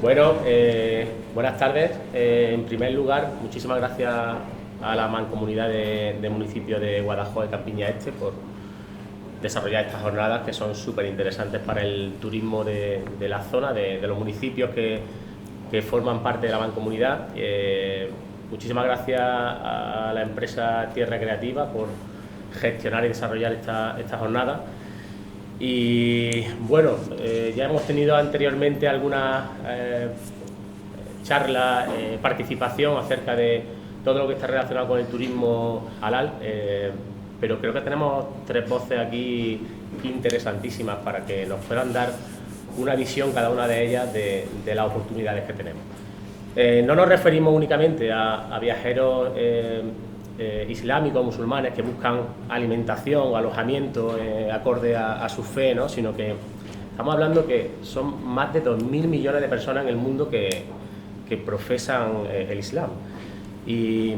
Bueno, buenas tardes. En primer lugar, muchísimas gracias a la Mancomunidad de Municipios de Guadajoz y Campiña Este por desarrollar estas jornadas que son súper interesantes para el turismo de la zona, de los municipios que forman parte de la Mancomunidad. Muchísimas gracias a la empresa Tierra Creativa por gestionar y desarrollar esta jornada. Y bueno, ya hemos tenido anteriormente algunas charlas, participación acerca de todo lo que está relacionado con el turismo halal, pero creo que tenemos tres voces aquí interesantísimas para que nos puedan dar una visión cada una de ellas de las oportunidades que tenemos. No nos referimos únicamente a viajeros islámicos, musulmanes que buscan alimentación o alojamiento acorde a su fe, ¿no? Sino que estamos hablando que son más de 2.000 millones de personas en el mundo que profesan el Islam, y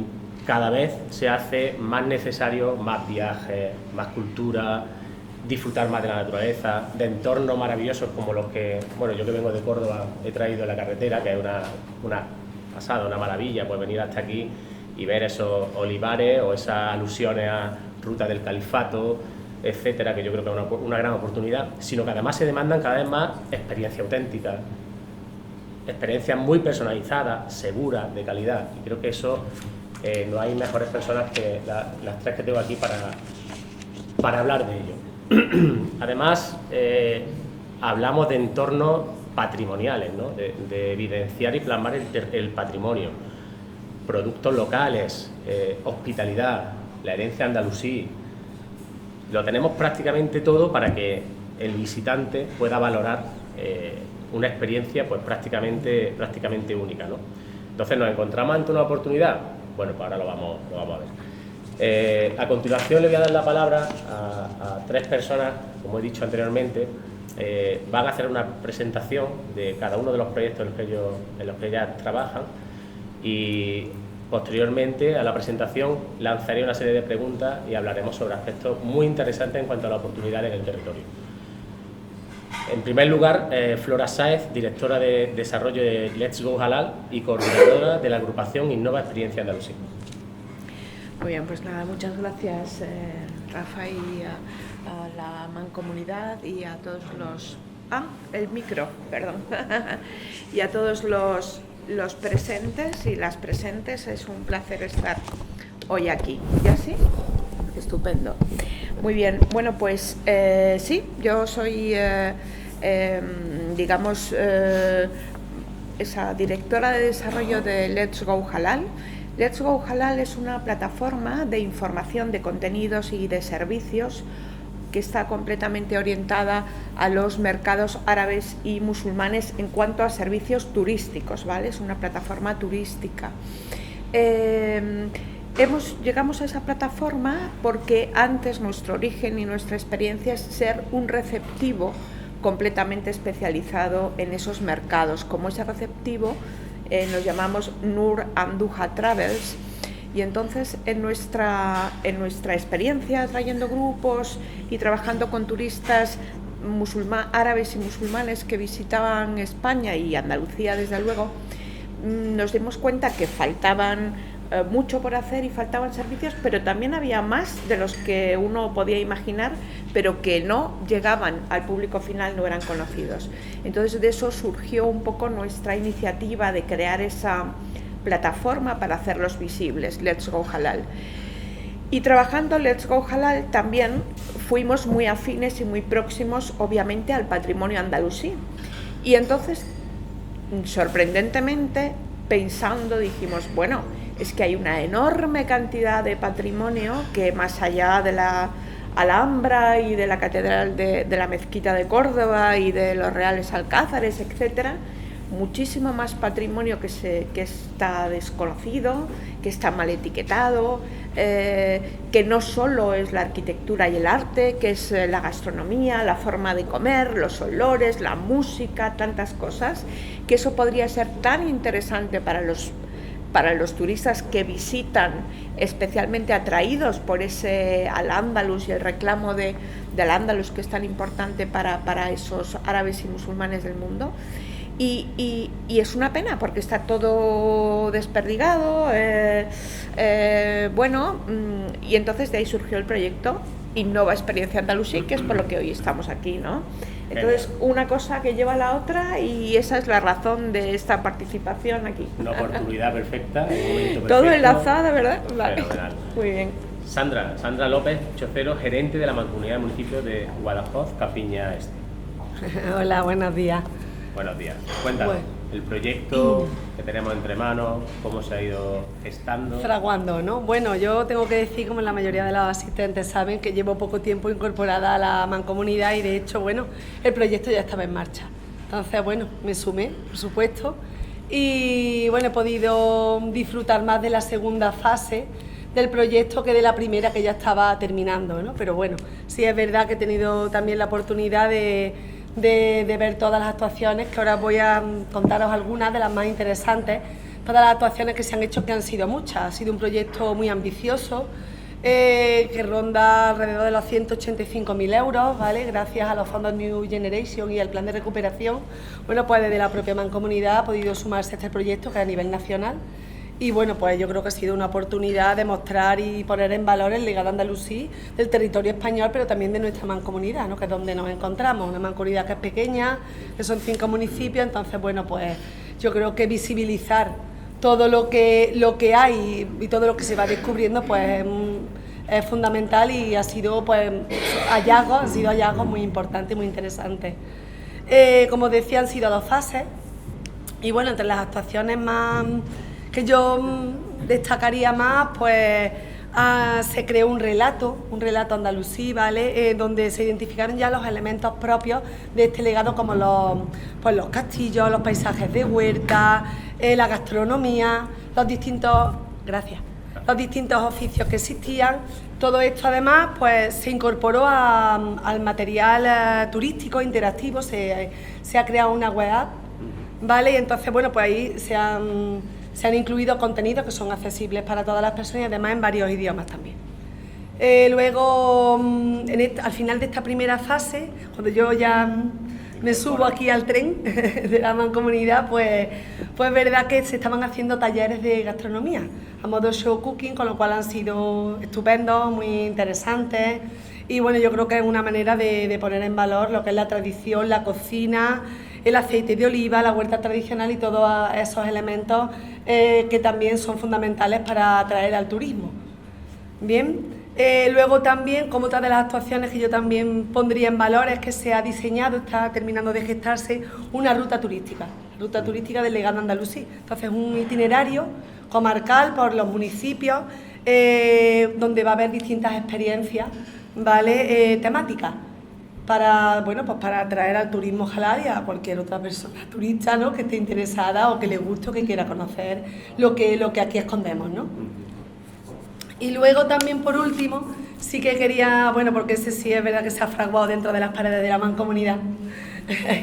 cada vez se hace más necesario más viajes, más cultura, disfrutar más de la naturaleza, de entornos maravillosos como los que, bueno, yo que vengo de Córdoba he traído en la carretera, que es una pasada, una maravilla, pues venir hasta aquí y ver esos olivares o esas alusiones a Ruta del Califato, etcétera, que yo creo que es una gran oportunidad, sino que además se demandan cada vez más experiencias auténticas, experiencias muy personalizadas, seguras, de calidad, y creo que eso no hay mejores personas que las tres que tengo aquí para hablar de ello. Además, hablamos de entornos patrimoniales, ¿no? de evidenciar y plasmar el patrimonio, productos locales, hospitalidad, la herencia andalusí. Lo tenemos prácticamente todo para que el visitante pueda valorar una experiencia pues prácticamente única, ¿no? Entonces, ¿nos encontramos ante una oportunidad? Bueno, pues ahora lo vamos a ver. A continuación le voy a dar la palabra a tres personas, como he dicho anteriormente. Van a hacer una presentación de cada uno de los proyectos en los que ellas trabajan, y posteriormente a la presentación lanzaré una serie de preguntas y hablaremos sobre aspectos muy interesantes en cuanto a la oportunidad en el territorio. En primer lugar, Flora Sáez, directora de desarrollo de Let's Go Halal y coordinadora de la agrupación Innova Experiencia Andalusí. Muy bien, pues nada, muchas gracias Rafa, y a la Mancomunidad y a todos los... el micro, perdón. Y a todos los presentes y las presentes. Es un placer estar hoy aquí. ¿Ya sí? Estupendo. Muy bien, bueno, pues sí, yo soy, digamos, esa directora de desarrollo de Let's Go Halal. Let's Go Halal es una plataforma de información de contenidos y de servicios que está completamente orientada a los mercados árabes y musulmanes en cuanto a servicios turísticos, ¿vale? Es una plataforma turística. Llegamos a esa plataforma porque antes nuestro origen y nuestra experiencia es ser un receptivo completamente especializado en esos mercados. Como ese receptivo nos llamamos Nur Anduja Travels. Y entonces en nuestra experiencia trayendo grupos y trabajando con turistas árabes y musulmanes que visitaban España y Andalucía, desde luego, nos dimos cuenta que faltaban mucho por hacer y faltaban servicios, pero también había más de los que uno podía imaginar, pero que no llegaban al público final, no eran conocidos. Entonces de eso surgió un poco nuestra iniciativa de crear esa plataforma para hacerlos visibles, Let's Go Halal. Y trabajando Let's Go Halal también fuimos muy afines y muy próximos, obviamente, al patrimonio andalusí. Y entonces, sorprendentemente, pensando, dijimos, bueno, es que hay una enorme cantidad de patrimonio que, más allá de la Alhambra y de la Catedral de la Mezquita de Córdoba y de los Reales Alcázares, etcétera, muchísimo más patrimonio que está desconocido, que está mal etiquetado, que no solo es la arquitectura y el arte, que es la gastronomía, la forma de comer, los olores, la música, tantas cosas, que eso podría ser tan interesante para los turistas que visitan, especialmente atraídos por ese Al-Ándalus y el reclamo del Al-Ándalus, que es tan importante para esos árabes y musulmanes del mundo. Y es una pena porque está todo desperdigado, y entonces de ahí surgió el proyecto Innova Experiencia Andalusí, que es por lo que hoy estamos aquí, ¿no? Entonces, una cosa que lleva a la otra y esa es la razón de esta participación aquí. Una oportunidad perfecta, un momento perfecto. Todo enlazado, ¿verdad? Vale. Fenomenal. Muy bien. Sandra López Chocero, gerente de la Mancomunidad de Municipios de Guadajoz, Capiña Este. Hola, buenos días. Buenos días. Cuéntanos, el proyecto que tenemos entre manos, cómo se ha ido gestando. Fraguando, ¿no? Bueno, yo tengo que decir, como la mayoría de los asistentes saben, que llevo poco tiempo incorporada a la mancomunidad y de hecho, bueno, el proyecto ya estaba en marcha. Entonces, bueno, me sumé, por supuesto, y bueno, he podido disfrutar más de la segunda fase del proyecto que de la primera, que ya estaba terminando, ¿no? Pero bueno, sí es verdad que he tenido también la oportunidad de ver todas las actuaciones, que ahora voy a contaros algunas de las más interesantes, todas las actuaciones que se han hecho, que han sido muchas. Ha sido un proyecto muy ambicioso, que ronda alrededor de los 185.000 euros, ¿vale? Gracias a los fondos New Generation y al plan de recuperación. Bueno, pues desde la propia mancomunidad ha podido sumarse a este proyecto, que es a nivel nacional. Y bueno, pues yo creo que ha sido una oportunidad de mostrar y poner en valor el legado andalusí del territorio español, pero también de nuestra mancomunidad, ¿no? Que es donde nos encontramos, una mancomunidad que es pequeña, que son 5 municipios, entonces bueno, pues yo creo que visibilizar todo lo que hay y todo lo que se va descubriendo, pues es fundamental y ha sido pues hallazgos muy importantes, muy interesantes. Como decía, han sido 2 fases y bueno, entre las actuaciones más que yo destacaría más, pues se creó un relato andalusí, ¿vale? Donde se identificaron ya los elementos propios de este legado, como los castillos, los paisajes de huerta, la gastronomía, los distintos oficios que existían. Todo esto además pues se incorporó al material turístico interactivo, se ha creado una web app, ¿vale? Y entonces bueno, pues ahí se han incluido contenidos que son accesibles para todas las personas y además en varios idiomas también. Luego, al final de esta primera fase, cuando yo ya me subo aquí al tren de la mancomunidad, pues es verdad que se estaban haciendo talleres de gastronomía a modo show cooking, con lo cual han sido estupendos, muy interesantes. Y bueno, yo creo que es una manera de poner en valor lo que es la tradición, la cocina, el aceite de oliva, la huerta tradicional y todos esos elementos que también son fundamentales para atraer al turismo. Bien, luego también, como otra de las actuaciones que yo también pondría en valor, es que se ha diseñado, está terminando de gestarse, una ruta turística del legado andalusí. Entonces, un itinerario comarcal por los municipios, donde va a haber distintas experiencias, ¿vale? Temáticas, para atraer al turismo halal y a cualquier otra persona turista, ¿no? Que esté interesada o que le guste o que quiera conocer lo que aquí escondemos, ¿no? Y luego también, por último, sí que quería, porque ese sí es verdad que se ha fraguado dentro de las paredes de la mancomunidad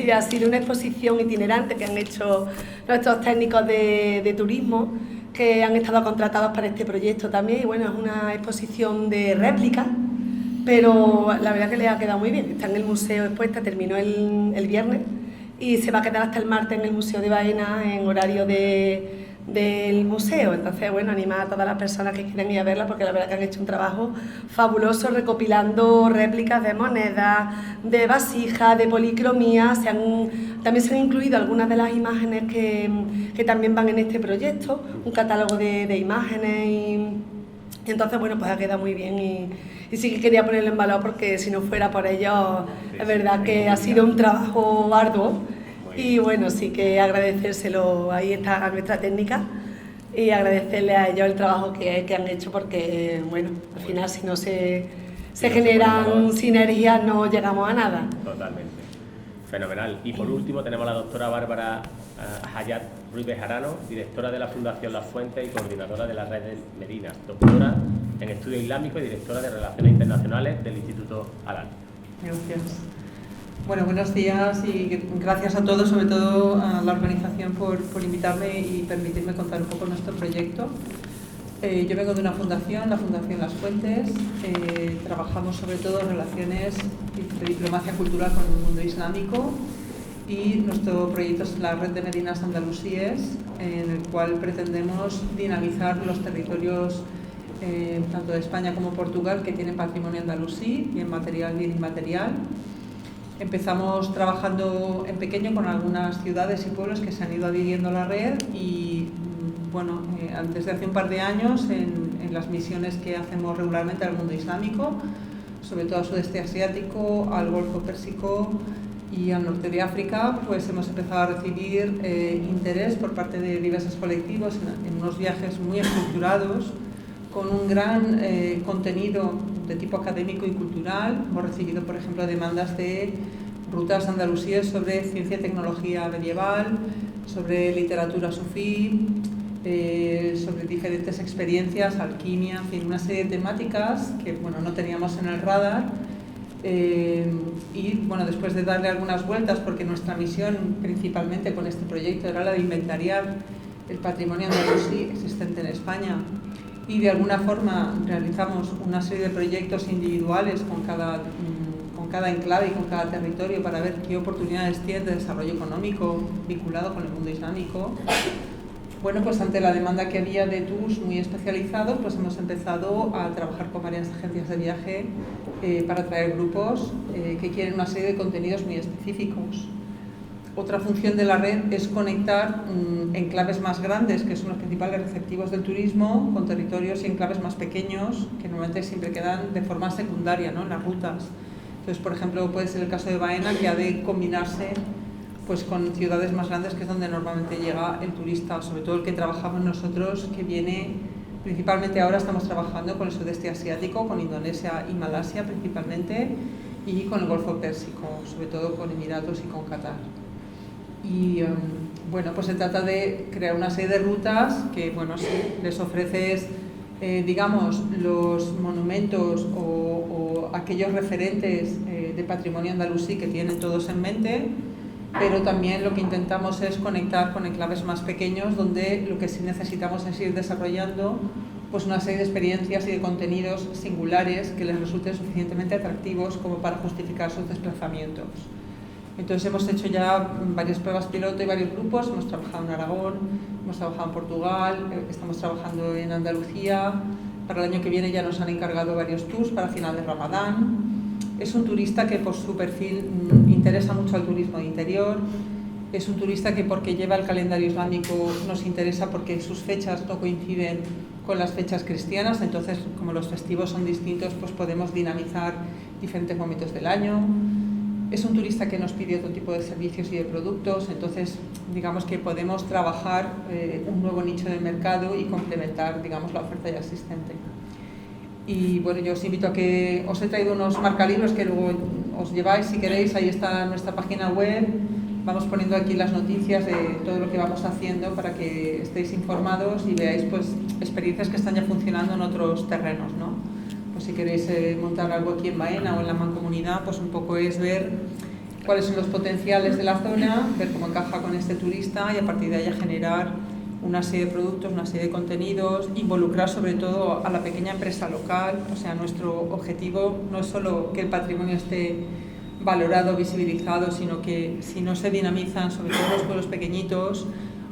y ha sido una exposición itinerante que han hecho nuestros técnicos de turismo, que han estado contratados para este proyecto también. Y bueno, es una exposición de réplicas, pero la verdad que le ha quedado muy bien. Está en el museo expuesta, terminó el viernes y se va a quedar hasta el martes en el Museo de Baena en horario del museo. Entonces, bueno, animar a todas las personas que quieran ir a verla, porque la verdad que han hecho un trabajo fabuloso recopilando réplicas de monedas, de vasijas, de policromía. También se han incluido algunas de las imágenes que también van en este proyecto, un catálogo de imágenes y entonces, bueno, pues ha quedado muy bien y sí que quería ponerlo en valor, porque si no fuera por ellos, es verdad que ha sido un trabajo arduo. Y bueno, sí que agradecérselo, ahí está a nuestra técnica, y agradecerle a ellos el trabajo que han hecho, porque bueno, al final si no se generan sinergias no llegamos a nada. Totalmente. Fenomenal. Y por último tenemos a la doctora Bárbara Hayat Ruiz Bejarano, directora de la Fundación Las Fuentes y coordinadora de la red de Medinas, doctora en Estudios Islámicos y directora de Relaciones Internacionales del Instituto Al-Ain. Gracias. Bueno, buenos días y gracias a todos, sobre todo a la organización por invitarme y permitirme contar un poco nuestro proyecto. Yo vengo de una fundación, la Fundación Las Fuentes. Trabajamos sobre todo en relaciones de diplomacia cultural con el mundo islámico y nuestro proyecto es la Red de Medinas Andalusíes, en el cual pretendemos dinamizar los territorios tanto de España como Portugal que tienen patrimonio andalusí, bien material, bien inmaterial. Empezamos trabajando en pequeño con algunas ciudades y pueblos que se han ido adhiriendo a la red y bueno, desde hace un par de años en las misiones que hacemos regularmente al mundo islámico, sobre todo al sudeste asiático, al Golfo Pérsico y al norte de África, pues hemos empezado a recibir interés por parte de diversos colectivos en unos viajes muy estructurados, con un gran contenido de tipo académico y cultural. Hemos recibido, por ejemplo, demandas de rutas andalusíes sobre ciencia y tecnología medieval, sobre literatura sufí, sobre diferentes experiencias, alquimia, en fin, una serie de temáticas que bueno, no teníamos en el radar. Y bueno, después de darle algunas vueltas, porque nuestra misión principalmente con este proyecto era la de inventariar el patrimonio andalusí existente en España, y de alguna forma realizamos una serie de proyectos individuales con cada enclave y con cada territorio para ver qué oportunidades tiene de desarrollo económico vinculado con el mundo islámico. Bueno, pues ante la demanda que había de tours muy especializados, pues hemos empezado a trabajar con varias agencias de viaje para traer grupos que quieren una serie de contenidos muy específicos. Otra función de la red es conectar enclaves más grandes, que son los principales receptivos del turismo, con territorios y enclaves más pequeños, que normalmente siempre quedan de forma secundaria, ¿no?, en las rutas. Entonces, por ejemplo, puede ser el caso de Baena, que ha de combinarse pues, con ciudades más grandes, que es donde normalmente llega el turista, sobre todo el que trabajamos nosotros, que viene principalmente ahora estamos trabajando con el sudeste asiático, con Indonesia y Malasia principalmente, y con el Golfo Pérsico, sobre todo con Emiratos y con Qatar. Y bueno, pues se trata de crear una serie de rutas que, bueno, sí, les ofreces, digamos, los monumentos o aquellos referentes de patrimonio andalusí que tienen todos en mente, pero también lo que intentamos es conectar con enclaves más pequeños, donde lo que sí necesitamos es ir desarrollando pues una serie de experiencias y de contenidos singulares que les resulten suficientemente atractivos como para justificar sus desplazamientos. Entonces hemos hecho ya varias pruebas piloto y varios grupos, hemos trabajado en Aragón, hemos trabajado en Portugal, estamos trabajando en Andalucía. Para el año que viene ya nos han encargado varios tours para final de Ramadán. Es un turista que por su perfil interesa mucho al turismo de interior. Es un turista que, porque lleva el calendario islámico, nos interesa porque sus fechas no coinciden con las fechas cristianas, entonces como los festivos son distintos, pues podemos dinamizar diferentes momentos del año. Es un turista que nos pide otro tipo de servicios y de productos, entonces digamos que podemos trabajar un nuevo nicho de mercado y complementar, digamos, la oferta ya existente. Y bueno, yo os invito a que os he traído unos marcalibros que luego os lleváis si queréis, ahí está nuestra página web, vamos poniendo aquí las noticias de todo lo que vamos haciendo para que estéis informados y veáis pues experiencias que están ya funcionando en otros terrenos, ¿no? Pues si queréis montar algo aquí en Baena o en la Mancomunidad, pues un poco es ver cuáles son los potenciales de la zona, ver cómo encaja con este turista y a partir de ahí generar una serie de productos, una serie de contenidos, involucrar sobre todo a la pequeña empresa local. O sea, nuestro objetivo no es solo que el patrimonio esté valorado, visibilizado, sino que si no se dinamizan, sobre todo los pueblos pequeñitos,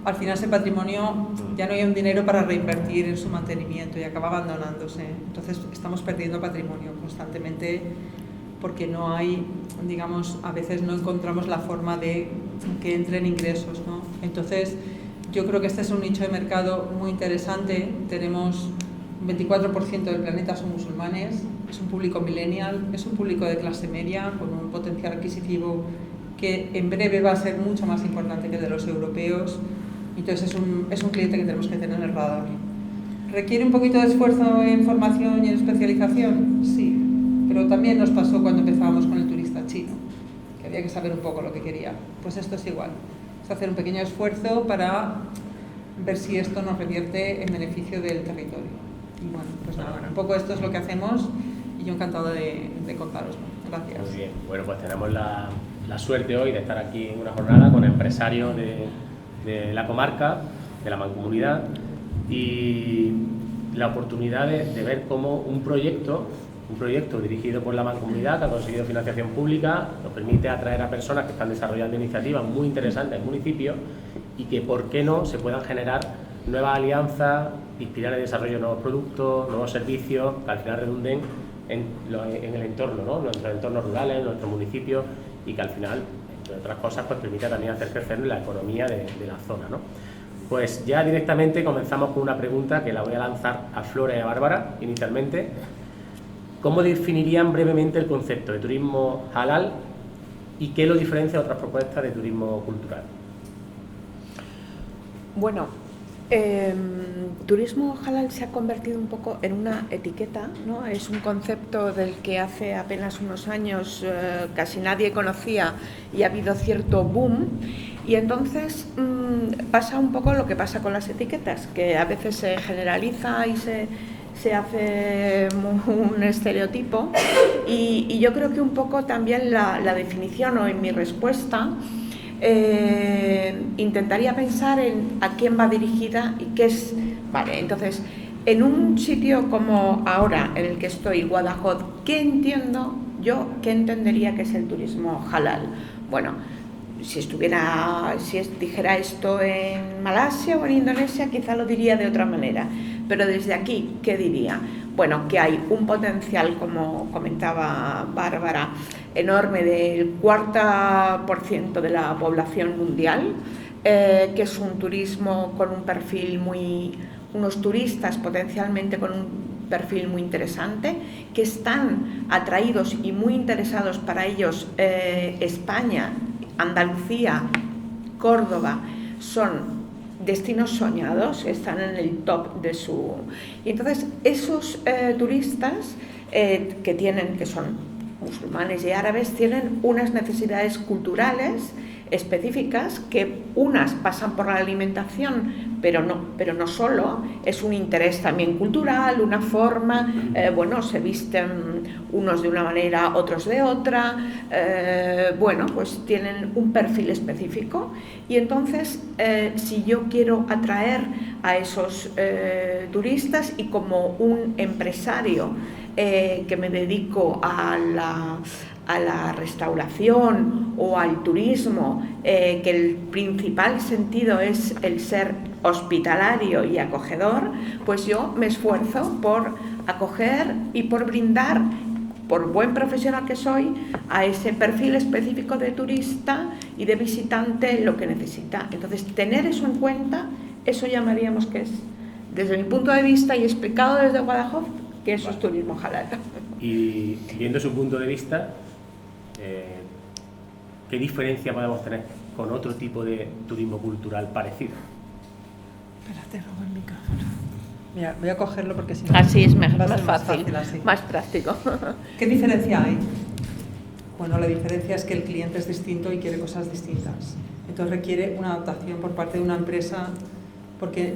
al final ese patrimonio ya no hay un dinero para reinvertir en su mantenimiento y acaba abandonándose. Entonces estamos perdiendo patrimonio constantemente porque no hay, digamos, a veces no encontramos la forma de que entren ingresos, ¿no? Entonces yo creo que este es un nicho de mercado muy interesante. Tenemos un 24% del planeta son musulmanes, es un público millennial, es un público de clase media con un potencial adquisitivo que en breve va a ser mucho más importante que el de los europeos. Entonces es un cliente que tenemos que tener en el radar. ¿Requiere un poquito de esfuerzo en formación y en especialización? Sí, pero también nos pasó cuando empezábamos con el turista chino, que había que saber un poco lo que quería. Pues esto es igual, es hacer un pequeño esfuerzo para ver si esto nos revierte en beneficio del territorio. Y bueno, pues nada, un poco esto es lo que hacemos y yo encantado de contaroslo. Gracias. Muy bien, bueno, pues tenemos la suerte hoy de estar aquí en una jornada con empresarios de la comarca, de la Mancomunidad, y la oportunidad de ver cómo un proyecto un proyecto dirigido por la Mancomunidad que ha conseguido financiación pública, nos permite atraer a personas que están desarrollando iniciativas muy interesantes en municipios y que, ¿por qué no?, se puedan generar nuevas alianzas, inspirar el desarrollo de nuevos productos, nuevos servicios que al final redunden en el entorno, ¿no?, nuestros entornos rurales, nuestros municipios, y que al final, entre otras cosas, pues permite también hacer crecer la economía de la zona, ¿no? Pues ya directamente comenzamos con una pregunta que la voy a lanzar a Flora y a Bárbara inicialmente. ¿Cómo definirían brevemente el concepto de turismo halal y qué lo diferencia de otras propuestas de turismo cultural? Bueno, turismo halal se ha convertido un poco en una etiqueta, ¿no? Es un concepto del que hace apenas unos años casi nadie conocía y ha habido cierto boom, y entonces pasa un poco lo que pasa con las etiquetas, que a veces se generaliza y se hace un estereotipo, y yo creo que un poco también la definición, o en mi respuesta, intentaría pensar en a quién va dirigida y qué es. Vale, entonces, en un sitio como ahora, en el que estoy, Guadajoz, ¿qué entiendo yo? ¿Qué entendería que es el turismo halal? Bueno, si dijera esto en Malasia o en Indonesia, quizá lo diría de otra manera. Pero desde aquí, ¿qué diría? Bueno, que hay un potencial, como comentaba Bárbara, enorme del 40% de la población mundial, que es un turismo con un perfil unos turistas potencialmente con un perfil muy interesante, que están atraídos y muy interesados para ellos. España, Andalucía, Córdoba son destinos soñados, están en el top de su. Y entonces esos turistas que son musulmanes y árabes, tienen unas necesidades culturales específicas, que unas pasan por la alimentación, pero no solo, es un interés también cultural, una forma, se visten unos de una manera, otros de otra, pues tienen un perfil específico, y entonces si yo quiero atraer a esos turistas, y como un empresario que me dedico a la restauración o al turismo, que el principal sentido es el ser hospitalario y acogedor, pues yo me esfuerzo por acoger y por brindar, por buen profesional que soy, a ese perfil específico de turista y de visitante lo que necesita. Entonces, tener eso en cuenta, eso llamaríamos que es, desde mi punto de vista y explicado desde Guadajoz, que eso es turismo halal. Y viendo su punto de vista, ¿qué diferencia podemos tener con otro tipo de turismo cultural parecido? Espérate, robo el micrófono. Mira, voy a cogerlo porque si no... Así es más va a ser fácil, así. más práctico. ¿Qué diferencia hay? Bueno, la diferencia es que el cliente es distinto y quiere cosas distintas. Entonces requiere una adaptación por parte de una empresa, porque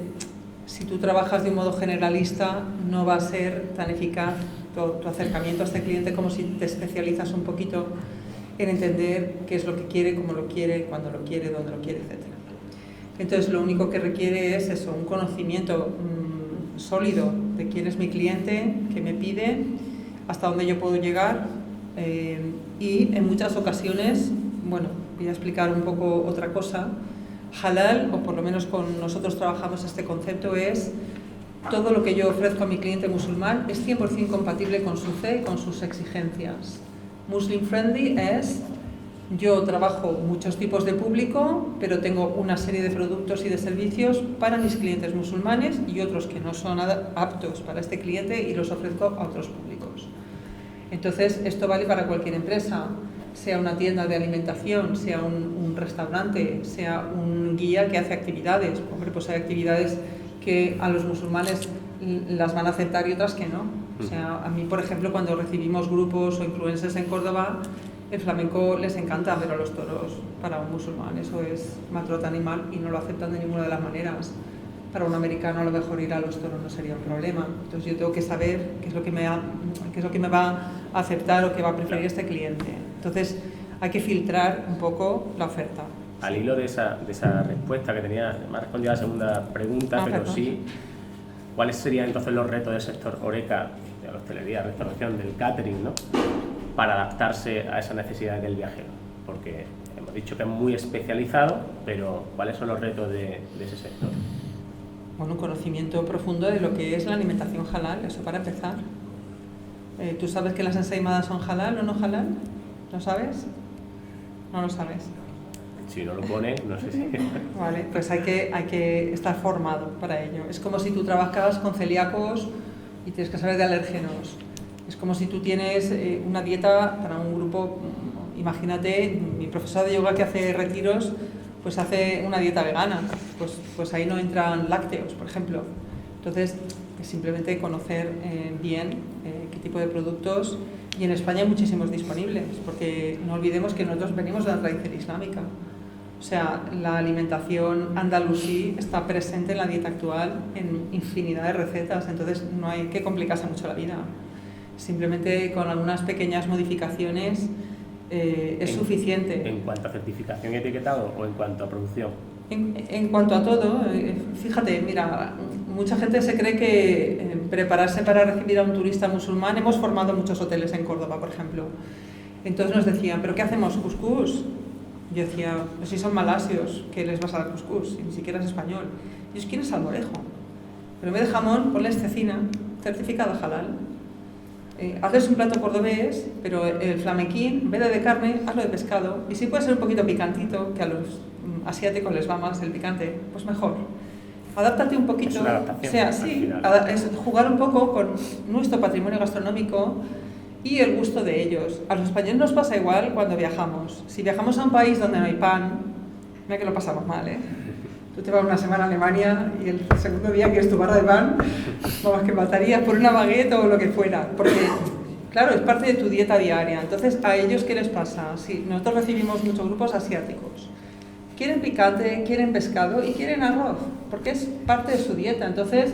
si tú trabajas de un modo generalista, no va a ser tan eficaz tu acercamiento a este cliente como si te especializas un poquito en entender qué es lo que quiere, cómo lo quiere, cuándo lo quiere, dónde lo quiere, etc. Entonces, lo único que requiere es eso, un conocimiento sólido de quién es mi cliente, qué me pide, hasta dónde yo puedo llegar, y en muchas ocasiones, voy a explicar un poco otra cosa. Halal, o por lo menos con nosotros trabajamos este concepto, es todo lo que yo ofrezco a mi cliente musulmán es 100% compatible con su fe y con sus exigencias. Muslim friendly es, yo trabajo muchos tipos de público, pero tengo una serie de productos y de servicios para mis clientes musulmanes y otros que no son aptos para este cliente y los ofrezco a otros públicos. Entonces, esto vale para cualquier empresa, sea una tienda de alimentación, sea un restaurante, sea un guía que hace actividades. Hombre, pues hay actividades que a los musulmanes las van a aceptar y otras que no. O sea, a mí, por ejemplo, cuando recibimos grupos o influencers en Córdoba, el flamenco les encanta, pero los toros, para un musulmán, eso es maltrato animal y no lo aceptan de ninguna de las maneras. Para un americano, a lo mejor ir a los toros no sería un problema. Entonces, yo tengo que saber qué es lo que me va a aceptar o qué va a preferir este cliente. Entonces, hay que filtrar un poco la oferta. Al hilo de esa respuesta que tenía, me ha respondido a la segunda pregunta, pero perdón. sí, ¿cuáles serían entonces los retos del sector HoReCa la hostelería, restauración, del catering, ¿no? Para adaptarse a esa necesidad del viajero, porque hemos dicho que es muy especializado, pero ¿cuáles son los retos de ese sector? Bueno, un conocimiento profundo de lo que es la alimentación halal, eso para empezar. ¿Tú sabes que las ensaimadas son halal o no halal? ¿Lo sabes? No lo sabes. Si no lo pone, no sé si... Vale, pues hay que estar formado para ello. Es como si tú trabajas con celíacos y tienes que saber de alérgenos. Es como si tú tienes una dieta para un grupo. Imagínate, mi profesora de yoga que hace retiros, pues hace una dieta vegana. Pues ahí no entran lácteos, por ejemplo. Entonces, es simplemente conocer bien qué tipo de productos. Y en España hay muchísimos disponibles, porque no olvidemos que nosotros venimos de la tradición islámica. O sea, la alimentación andalusí está presente en la dieta actual en infinidad de recetas, entonces no hay que complicarse mucho la vida. Simplemente con algunas pequeñas modificaciones es suficiente. ¿En cuanto a certificación y etiquetado o en cuanto a producción? En cuanto a todo, fíjate, mira, mucha gente se cree que prepararse para recibir a un turista musulmán, hemos formado muchos hoteles en Córdoba, por ejemplo. Entonces nos decían, ¿pero qué hacemos? ¿Cuscús? Yo decía, pues si son malasios, ¿qué les vas a dar cuscús? Si ni siquiera es español. Ellos quieren salmorejo. Pero en vez de jamón, ponles cecina, certificada halal. Haces un plato cordobés, pero el flamenquín, en vez de carne, hazlo de pescado. Y si puede ser un poquito picantito, que a los asiáticos les va más el picante, pues mejor. Adáptate un poquito. Es una adaptación, o sea, sí, es jugar un poco con nuestro patrimonio gastronómico y el gusto de ellos. A los españoles nos pasa igual cuando viajamos. Si viajamos a un país donde no hay pan, mira que lo pasamos mal, ¿eh? Tú te vas una semana a Alemania y el segundo día quieres tu barra de pan, vamos, que matarías por una baguette o lo que fuera, porque, claro, es parte de tu dieta diaria. Entonces, ¿a ellos qué les pasa? Si nosotros recibimos muchos grupos asiáticos, quieren picante, quieren pescado y quieren arroz, porque es parte de su dieta. Entonces,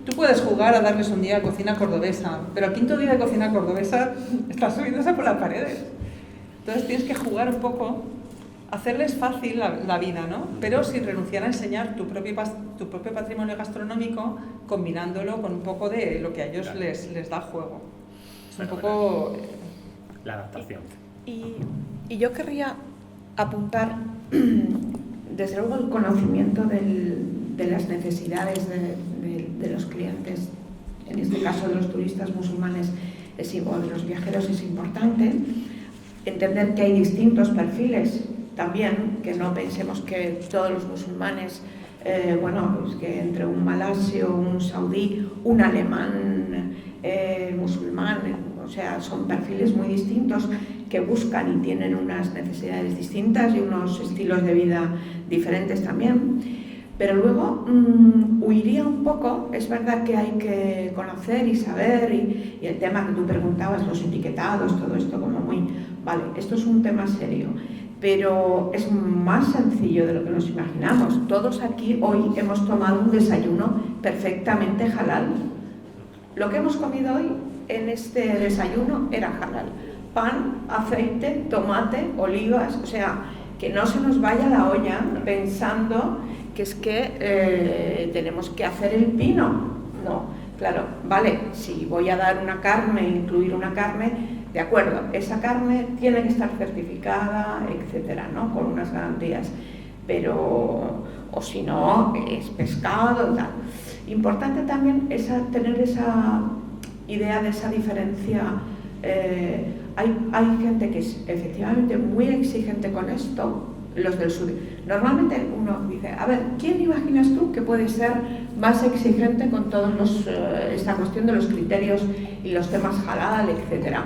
tú puedes jugar a darles un día de cocina cordobesa, pero al quinto día de cocina cordobesa estás subiéndose por las paredes. Entonces, tienes que jugar un poco, hacerles fácil la vida, ¿no? Pero sin renunciar a enseñar tu propio patrimonio gastronómico, combinándolo con un poco de lo que a ellos les da juego. Es un poco... La adaptación. Y yo querría apuntar, desde luego, el conocimiento de las necesidades de los clientes, en este caso de los turistas musulmanes, o de los viajeros, es importante. Entender que hay distintos perfiles también, que no pensemos que todos los musulmanes, pues que entre un malasio, un saudí, un alemán musulmán, o sea, son perfiles muy distintos que buscan y tienen unas necesidades distintas y unos estilos de vida diferentes también. Pero luego huiría un poco, es verdad que hay que conocer y saber, y el tema que tú preguntabas, los etiquetados, todo esto como muy... Vale, esto es un tema serio, pero es más sencillo de lo que nos imaginamos. Todos aquí hoy hemos tomado un desayuno perfectamente halal. Lo que hemos comido hoy en este desayuno era halal. Pan, aceite, tomate, olivas, o sea, que no se nos vaya la olla pensando que es que tenemos que hacer el pino. No, claro, vale, si voy a dar una carne, incluir una carne, de acuerdo, esa carne tiene que estar certificada, etcétera, ¿no? Con unas garantías, pero, o si no, es pescado y tal. Importante también tener esa idea de esa diferencia. Hay gente que es efectivamente muy exigente con esto, los del sur. Normalmente uno dice, a ver, ¿quién imaginas tú que puede ser más exigente con todos esta cuestión de los criterios y los temas halal, etcétera?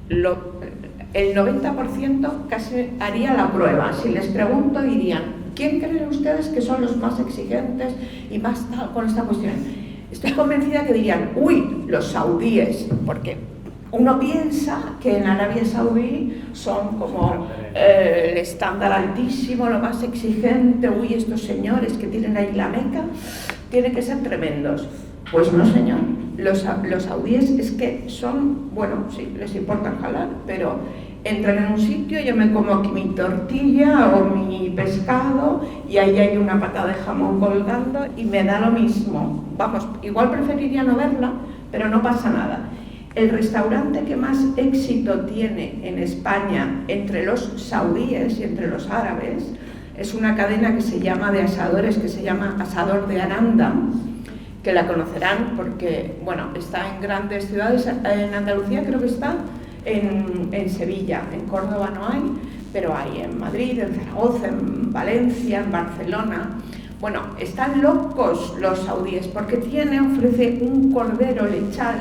El 90% casi haría la prueba. Si les pregunto, dirían, ¿quién creen ustedes que son los más exigentes y más tal con esta cuestión? Estoy convencida que dirían, uy, los saudíes, porque uno piensa que en Arabia Saudí son como el estándar altísimo, lo más exigente, uy, estos señores que tienen ahí la Meca, tienen que ser tremendos. Pues no, señor. Los saudíes es que son, bueno, sí, les importa el halal, pero entran en un sitio, yo me como aquí mi tortilla o mi pescado y ahí hay una pata de jamón colgando y me da lo mismo. Vamos, igual preferiría no verla, pero no pasa nada. El restaurante que más éxito tiene en España entre los saudíes y entre los árabes es una cadena que se llama de asadores, que se llama Asador de Aranda, que la conocerán porque, bueno, está en grandes ciudades. En Andalucía creo que está en Sevilla, en Córdoba no hay, pero hay en Madrid, en Zaragoza, en Valencia, en Barcelona. Bueno, están locos los saudíes porque ofrece un cordero lechal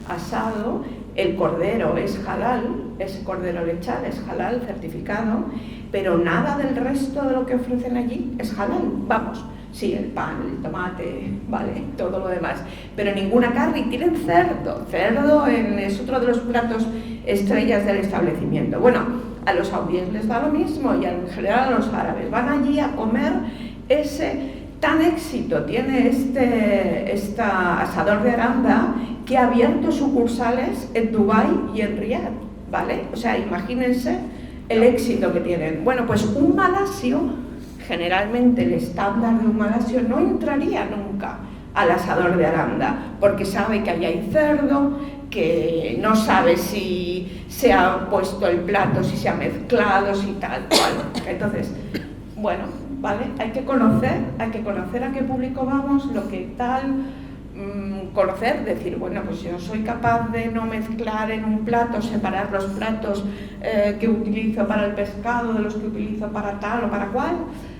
asado. El cordero es halal, ese cordero lechal es halal, certificado, pero nada del resto de lo que ofrecen allí es halal. Vamos, sí, el pan, el tomate, vale, todo lo demás, pero ninguna carne. Y tienen cerdo. Cerdo es otro de los platos estrellas del establecimiento. Bueno, a los saudíes les da lo mismo y en general a los árabes. Van allí a comer ese tan éxito tiene esta Asador de Aranda, que ha abierto sucursales en Dubái y en Riad, ¿vale? O sea, imagínense el éxito que tienen. Bueno, pues un malasio, generalmente el estándar de un malasio no entraría nunca al Asador de Aranda, porque sabe que ahí hay cerdo, que no sabe si se ha puesto el plato, si se ha mezclado, si tal, cual. Entonces, bueno, ¿vale? Hay que conocer a qué público vamos, lo que tal, conocer, decir, bueno, pues yo soy capaz de no mezclar en un plato, separar los platos que utilizo para el pescado de los que utilizo para tal o para cual.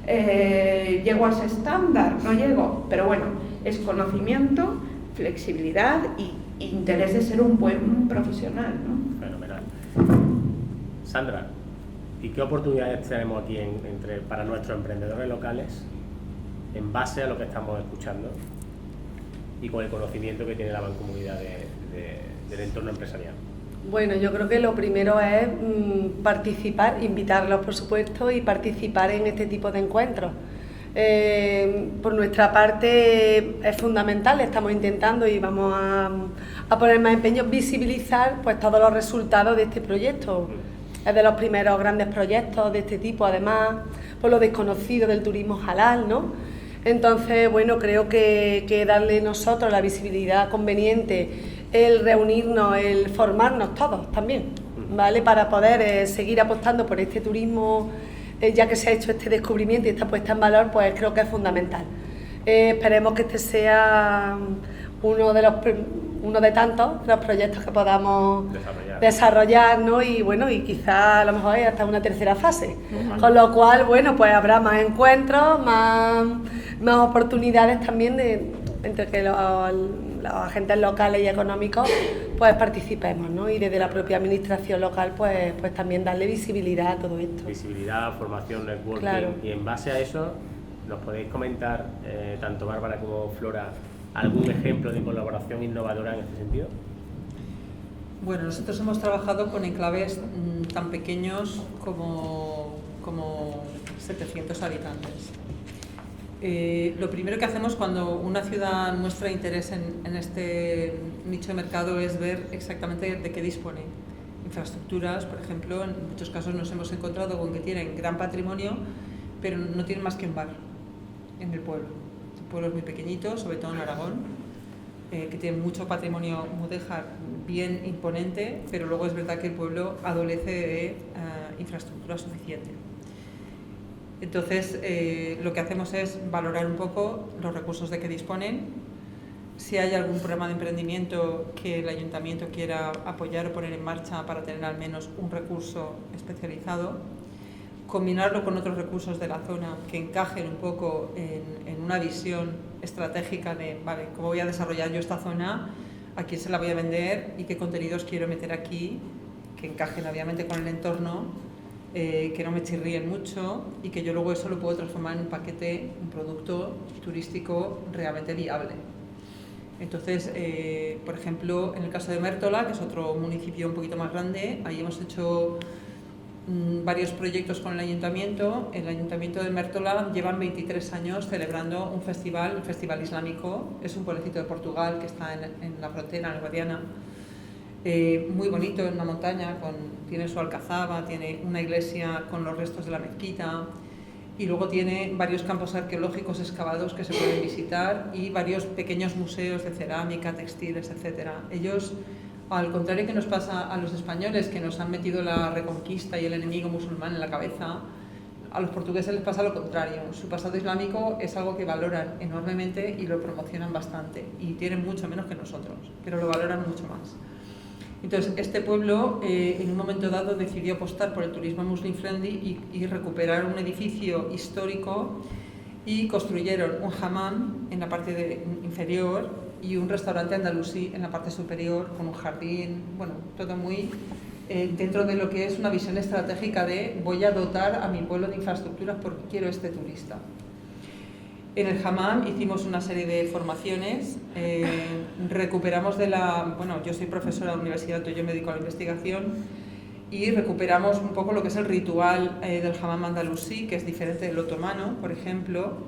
¿Llego a ese estándar? No llego, pero bueno, es conocimiento, flexibilidad y interés de ser un buen profesional, ¿no? Fenomenal. Sandra, ¿y qué oportunidades tenemos aquí para nuestros emprendedores locales en base a lo que estamos escuchando y con el conocimiento que tiene la mancomunidad del entorno empresarial? Bueno, yo creo que lo primero es participar, invitarlos por supuesto y participar en este tipo de encuentros. Por nuestra parte es fundamental, estamos intentando y vamos a poner más empeño en visibilizar pues todos los resultados de este proyecto. Es de los primeros grandes proyectos de este tipo, además por lo desconocido del turismo halal, ¿no? Entonces, bueno, creo que darle nosotros la visibilidad conveniente, el reunirnos, el formarnos todos también, ¿vale? Para poder seguir apostando por este turismo, ya que se ha hecho este descubrimiento y esta puesta en valor, pues creo que es fundamental. Esperemos que este sea uno de tantos los proyectos que podamos desarrollar, ¿no? Y bueno, y quizá a lo mejor hay hasta una tercera fase, con lo cual, bueno, pues habrá más encuentros, más oportunidades también entre que los agentes locales y económicos pues participemos, ¿no? Y desde la propia administración local pues también darle visibilidad a todo esto. Visibilidad, formación, networking, claro. Y en base a eso, ¿nos podéis comentar, tanto Bárbara como Flora, algún ejemplo de colaboración innovadora en este sentido? Bueno, nosotros hemos trabajado con enclaves tan pequeños como 700 habitantes. Lo primero que hacemos cuando una ciudad muestra interés en este nicho de mercado es ver exactamente de qué dispone. Infraestructuras, por ejemplo, en muchos casos nos hemos encontrado con que tienen gran patrimonio, pero no tienen más que un bar en el pueblo. El pueblo es muy pequeñito, sobre todo en Aragón, que tiene mucho patrimonio mudéjar bien imponente, pero luego es verdad que el pueblo adolece de infraestructura suficiente. Entonces, lo que hacemos es valorar un poco los recursos de que disponen, si hay algún programa de emprendimiento que el ayuntamiento quiera apoyar o poner en marcha para tener al menos un recurso especializado, combinarlo con otros recursos de la zona que encajen un poco en una visión estratégica de, vale, ¿cómo voy a desarrollar yo esta zona? ¿A quién se la voy a vender? ¿Y qué contenidos quiero meter aquí? Que encajen obviamente con el entorno, que no me chirríen mucho y que yo luego eso lo puedo transformar en un paquete, un producto turístico realmente viable. Entonces, por ejemplo, en el caso de Mértola, que es otro municipio un poquito más grande, ahí hemos hecho varios proyectos con el ayuntamiento. El ayuntamiento de Mértola llevan 23 años celebrando un festival, el Festival Islámico. Es un pueblecito de Portugal que está en la frontera, en el Guadiana. Muy bonito, en una montaña, tiene su alcazaba, tiene una iglesia con los restos de la mezquita. y luego tiene varios campos arqueológicos excavados que se pueden visitar y varios pequeños museos de cerámica, textiles, etc. Ellos, al contrario que nos pasa a los españoles, que nos han metido la reconquista y el enemigo musulmán en la cabeza, a los portugueses les pasa lo contrario. Su pasado islámico es algo que valoran enormemente y lo promocionan bastante, y tienen mucho menos que nosotros, pero lo valoran mucho más. Entonces, este pueblo en un momento dado decidió apostar por el turismo Muslim friendly y recuperar un edificio histórico, y construyeron un hammam en la parte inferior y un restaurante andalusí en la parte superior, con un jardín, bueno, todo muy dentro de lo que es una visión estratégica de voy a dotar a mi pueblo de infraestructuras porque quiero este turista. En el hammam hicimos una serie de formaciones, recuperamos bueno, yo soy profesora de la universidad, entonces yo me dedico a la investigación, y recuperamos un poco lo que es el ritual del hammam andalusí, que es diferente del otomano, por ejemplo.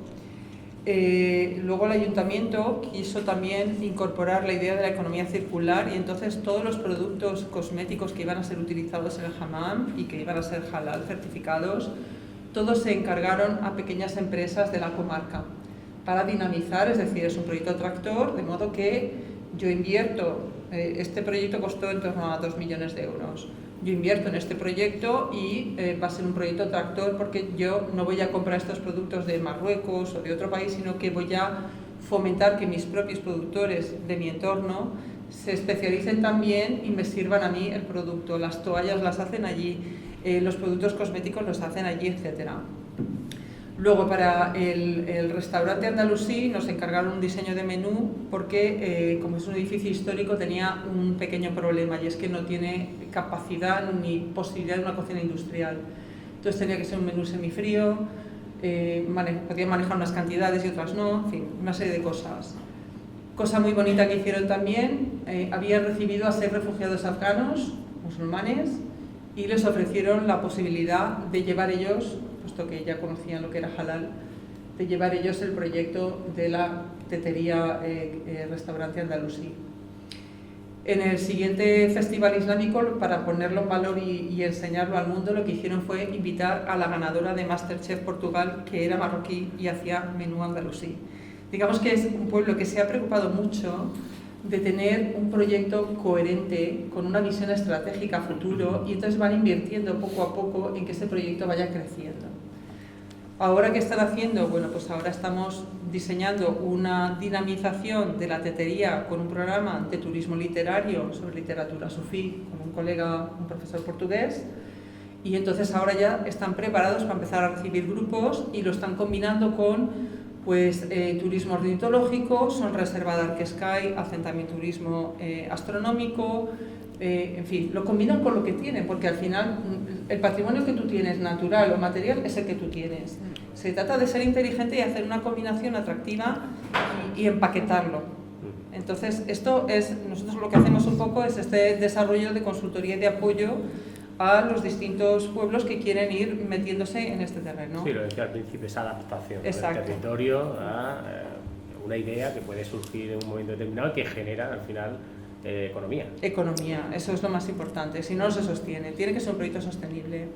Luego el ayuntamiento quiso también incorporar la idea de la economía circular, y entonces todos los productos cosméticos que iban a ser utilizados en el hammam y que iban a ser halal certificados, todos se encargaron a pequeñas empresas de la comarca para dinamizar, es decir, es un proyecto tractor, de modo que yo invierto, este proyecto costó en torno a 2 millones de euros. Yo invierto en este proyecto y va a ser un proyecto tractor, porque yo no voy a comprar estos productos de Marruecos o de otro país, sino que voy a fomentar que mis propios productores de mi entorno se especialicen también y me sirvan a mí el producto. Las toallas las hacen allí, los productos cosméticos los hacen allí, etc. Luego, para el restaurante andalusí nos encargaron un diseño de menú, porque como es un edificio histórico tenía un pequeño problema, y es que no tiene capacidad ni posibilidad de una cocina industrial. Entonces tenía que ser un menú semifrío, podían manejar unas cantidades y otras no, en fin, una serie de cosas. Cosa muy bonita que hicieron también, habían recibido a 6 refugiados afganos, musulmanes, y les ofrecieron la posibilidad de llevar ellos, puesto que ya conocían lo que era halal, de llevar ellos el proyecto de la tetería restaurante andalusí. En el siguiente festival islámico, para ponerlo en valor y enseñarlo al mundo, lo que hicieron fue invitar a la ganadora de Masterchef Portugal, que era marroquí y hacía menú andalusí. Digamos que es un pueblo que se ha preocupado mucho de tener un proyecto coherente, con una visión estratégica a futuro, y entonces van invirtiendo poco a poco en que ese proyecto vaya creciendo. Ahora, ¿qué están haciendo? Bueno, pues ahora estamos diseñando una dinamización de la tetería con un programa de turismo literario sobre literatura sufí con un colega, un profesor portugués, y entonces ahora ya están preparados para empezar a recibir grupos, y lo están combinando con turismo ornitológico, son reserva de Arquescay, hacen también turismo astronómico, en fin, lo combinan con lo que tienen, porque al final el patrimonio que tú tienes, natural o material, es el que tú tienes. Se trata de ser inteligente y hacer una combinación atractiva y empaquetarlo. Entonces, nosotros lo que hacemos un poco es este desarrollo de consultoría y de apoyo a los distintos pueblos que quieren ir metiéndose en este terreno. Sí, lo decía al principio, esa adaptación del territorio a una idea que puede surgir en un momento determinado y que genera al final economía. Economía, eso es lo más importante, si no, no se sostiene, tiene que ser un proyecto sostenible.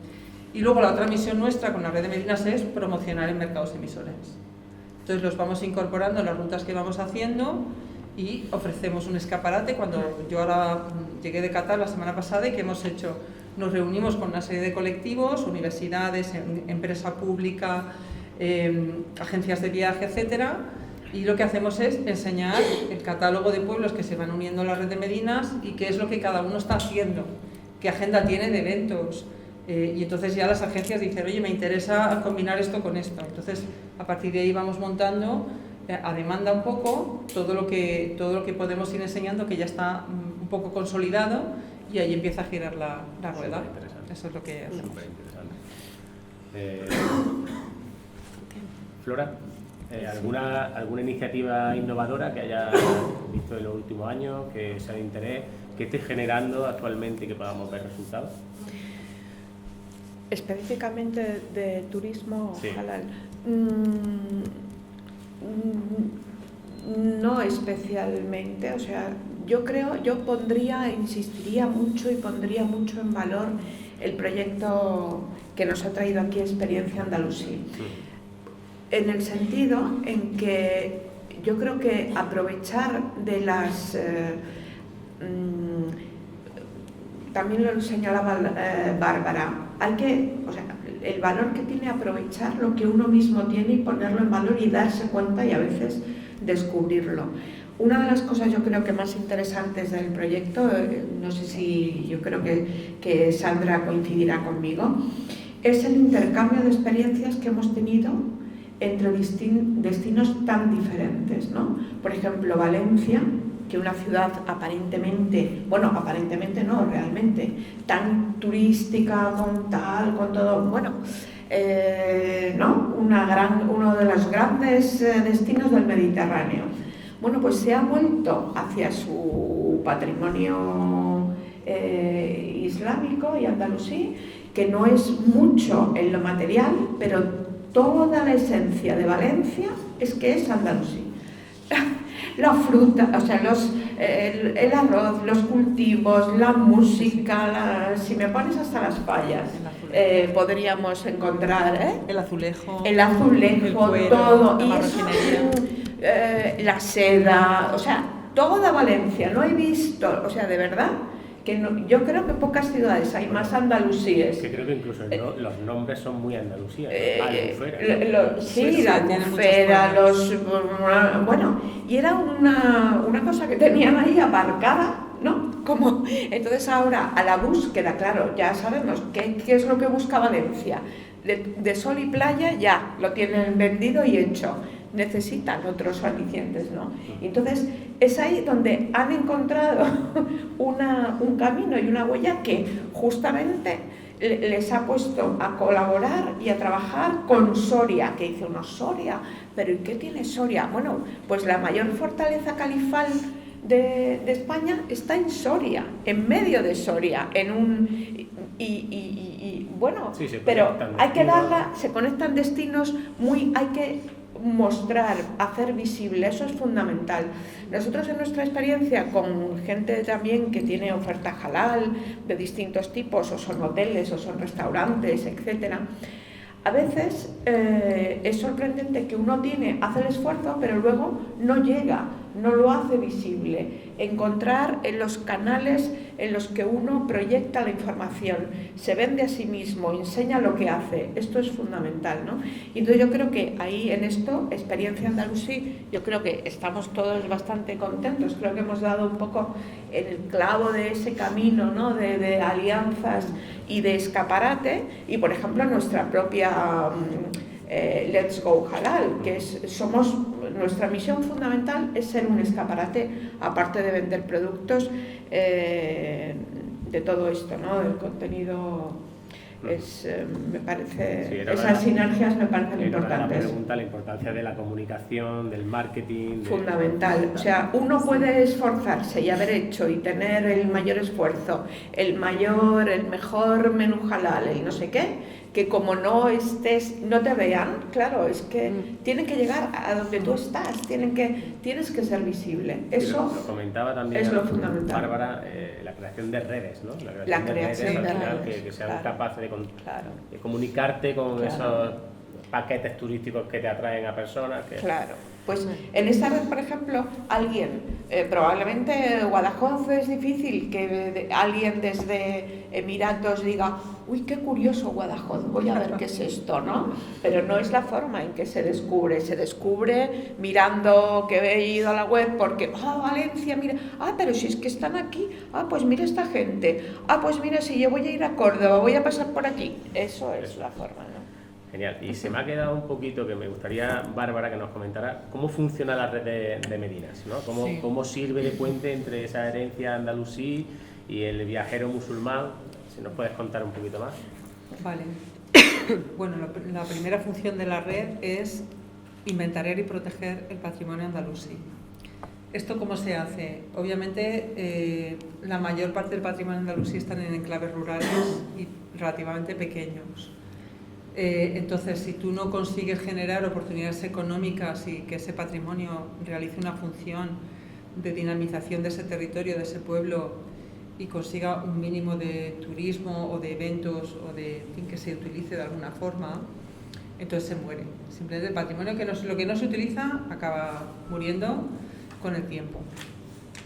Y luego la otra misión nuestra con la red de Medinas es promocionar en mercados emisores. Entonces los vamos incorporando en las rutas que vamos haciendo y ofrecemos un escaparate. Cuando yo ahora llegué de Qatar la semana pasada, y que hemos hecho, nos reunimos con una serie de colectivos, universidades, empresa pública, agencias de viaje, etcétera, y lo que hacemos es enseñar el catálogo de pueblos que se van uniendo a la red de Medinas y qué es lo que cada uno está haciendo, qué agenda tiene de eventos, y entonces ya las agencias dicen, oye, me interesa combinar esto con esto. Entonces, a partir de ahí vamos montando a demanda un poco todo lo que podemos ir enseñando, que ya está un poco consolidado, y ahí empieza a girar la rueda. Eso es lo que hacemos. Súper interesante. Flora, ¿alguna iniciativa innovadora que hayas visto en los últimos años, que sea de interés, que esté generando actualmente y que podamos ver resultados? Específicamente de turismo halal. No especialmente, o sea, yo insistiría mucho y pondría mucho en valor el proyecto que nos ha traído aquí Experiencia Andalusí. en el sentido en que yo creo que aprovechar de las... también lo señalaba Bárbara, o sea, el valor que tiene aprovechar lo que uno mismo tiene y ponerlo en valor y darse cuenta y a veces descubrirlo. Una de las cosas yo creo que más interesantes del proyecto, no sé si yo creo que Sandra coincidirá conmigo, es el intercambio de experiencias que hemos tenido entre destinos tan diferentes, ¿no? Por ejemplo, Valencia, que una ciudad aparentemente, bueno, aparentemente no, realmente, tan turística, con todo, bueno, ¿no? Uno de los grandes destinos del Mediterráneo. Bueno, pues se ha vuelto hacia su patrimonio islámico y andalusí, que no es mucho en lo material, pero toda la esencia de Valencia es que es andalusí. La fruta, o sea, el arroz, los cultivos, la música, si me pones hasta las fallas, podríamos encontrar el azulejo, el cuero, todo, y la seda, o sea, toda Valencia. No he visto, o sea, de verdad, que no, yo creo que pocas ciudades hay más andalusíes. Que creo que incluso los nombres son muy andalusíes. Sí, la Albufera, bueno, y era una cosa que tenían ahí aparcada, ¿no? Como, entonces ahora a la búsqueda, claro, ya sabemos qué es lo que busca Valencia. De sol y playa ya lo tienen vendido y hecho. Necesitan otros alicientes, ¿no? Entonces es ahí donde han encontrado un camino y una huella que justamente les ha puesto a colaborar y a trabajar con Soria, que dice uno, Soria, pero ¿y qué tiene Soria? Bueno, pues la mayor fortaleza califal de España está en Soria, en medio de Soria, bueno, sí, pero hay que darla, se conectan destinos hay que mostrar, hacer visible, eso es fundamental. Nosotros en nuestra experiencia con gente también que tiene oferta halal de distintos tipos, o son hoteles, o son restaurantes, etcétera, a veces es sorprendente que uno hace el esfuerzo, pero luego no llega, no lo hace visible. Encontrar en los canales en los que uno proyecta la información, se vende a sí mismo, enseña lo que hace, esto es fundamental, ¿no? Y entonces yo creo que ahí en esto, Experiencia Andalusí, yo creo que estamos todos bastante contentos, creo que hemos dado un poco el clavo de ese camino, ¿no? de alianzas y de escaparate, y por ejemplo nuestra propia Let's Go Halal, que nuestra misión fundamental es ser un escaparate, aparte de vender productos, de todo esto, ¿no? Del contenido, me parece, esas sinergias me parecen importantes. La importancia de la comunicación, del marketing. Fundamental, o sea, uno puede esforzarse y haber hecho y tener el mayor esfuerzo, el mejor menú halal, el no sé qué, que como no te vean, claro, es que tienen que llegar a donde tú estás, tienes que ser visible. Eso lo comentaba también es lo fundamental. Bárbara, la creación de redes, ¿no? La creación de redes, al final, que sean capaces de comunicarte con esos paquetes turísticos que te atraen a personas. Claro. Pues en esta red, por ejemplo, probablemente Guadajoz es difícil que alguien desde Emiratos diga, uy, qué curioso Guadajoz, voy a ver qué es esto, ¿no? Pero no es la forma en que se descubre mirando que he ido a la web porque, Valencia, mira, pero si es que están aquí, pues mira esta gente, pues mira, si yo voy a ir a Córdoba, voy a pasar por aquí, eso es la forma, ¿no? Genial. Y se me ha quedado un poquito que me gustaría, Bárbara, que nos comentara cómo funciona la red de Medinas, ¿no? Cómo sirve de puente entre esa herencia andalusí y el viajero musulmán. Si nos puedes contar un poquito más. Vale. Bueno, la primera función de la red es inventariar y proteger el patrimonio andalusí. ¿Esto cómo se hace? Obviamente, la mayor parte del patrimonio andalusí están en enclaves rurales y relativamente pequeños. Entonces, si tú no consigues generar oportunidades económicas y que ese patrimonio realice una función de dinamización de ese territorio, de ese pueblo, y consiga un mínimo de turismo o de eventos o que se utilice de alguna forma, entonces se muere. Simplemente el patrimonio, lo que no se utiliza, acaba muriendo con el tiempo.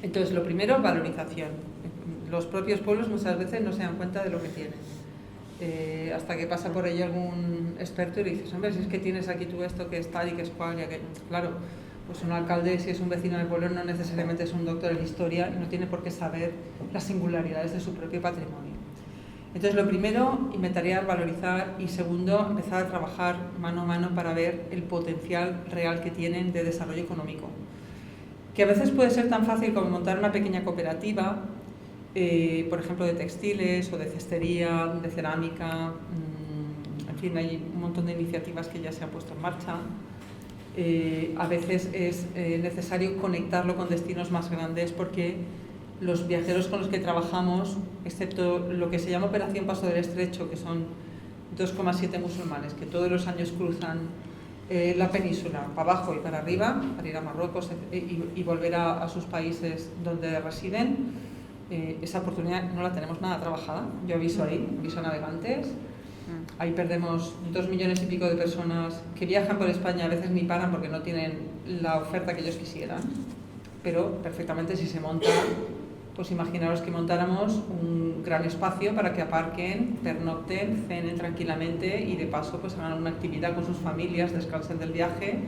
Entonces, lo primero, valorización. Los propios pueblos muchas veces no se dan cuenta de lo que tienen. Hasta que pasa por ello algún experto y le dices, hombre, si es que tienes aquí tú esto que es tal y que es cual, y aquello. Claro, pues un alcalde, si es un vecino del pueblo, no necesariamente es un doctor en historia y no tiene por qué saber las singularidades de su propio patrimonio. Entonces, lo primero, inventariar, valorizar, y segundo, empezar a trabajar mano a mano para ver el potencial real que tienen de desarrollo económico. Que a veces puede ser tan fácil como montar una pequeña cooperativa, por ejemplo, de textiles o de cestería, de cerámica, en fin, hay un montón de iniciativas que ya se han puesto en marcha. A veces es necesario conectarlo con destinos más grandes porque los viajeros con los que trabajamos, excepto lo que se llama Operación Paso del Estrecho, que son 2,7 musulmanes que todos los años cruzan la península para abajo y para arriba, para ir a Marruecos y volver a sus países donde residen, esa oportunidad no la tenemos nada trabajada. Yo aviso ahí, aviso a navegantes. Ahí perdemos 2 millones y pico de personas que viajan por España, a veces ni paran porque no tienen la oferta que ellos quisieran, pero perfectamente si se monta, pues imaginaros que montáramos un gran espacio para que aparquen, pernocten, cenen tranquilamente y de paso pues hagan una actividad con sus familias, descansen del viaje,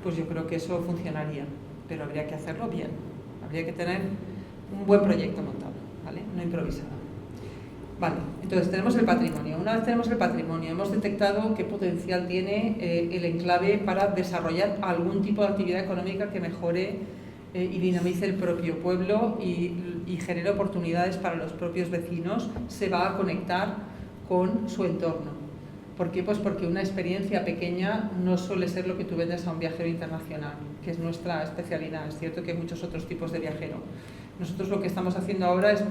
pues yo creo que eso funcionaría, pero habría que hacerlo bien, habría que tener un buen proyecto montado, ¿vale? No improvisado. Vale, entonces tenemos el patrimonio. Una vez tenemos el patrimonio, hemos detectado qué potencial tiene el enclave para desarrollar algún tipo de actividad económica que mejore y dinamice el propio pueblo y genere oportunidades para los propios vecinos, se va a conectar con su entorno. ¿Por qué? Pues porque una experiencia pequeña no suele ser lo que tú vendes a un viajero internacional, que es nuestra especialidad. Es cierto que hay muchos otros tipos de viajero. Nosotros lo que estamos haciendo ahora es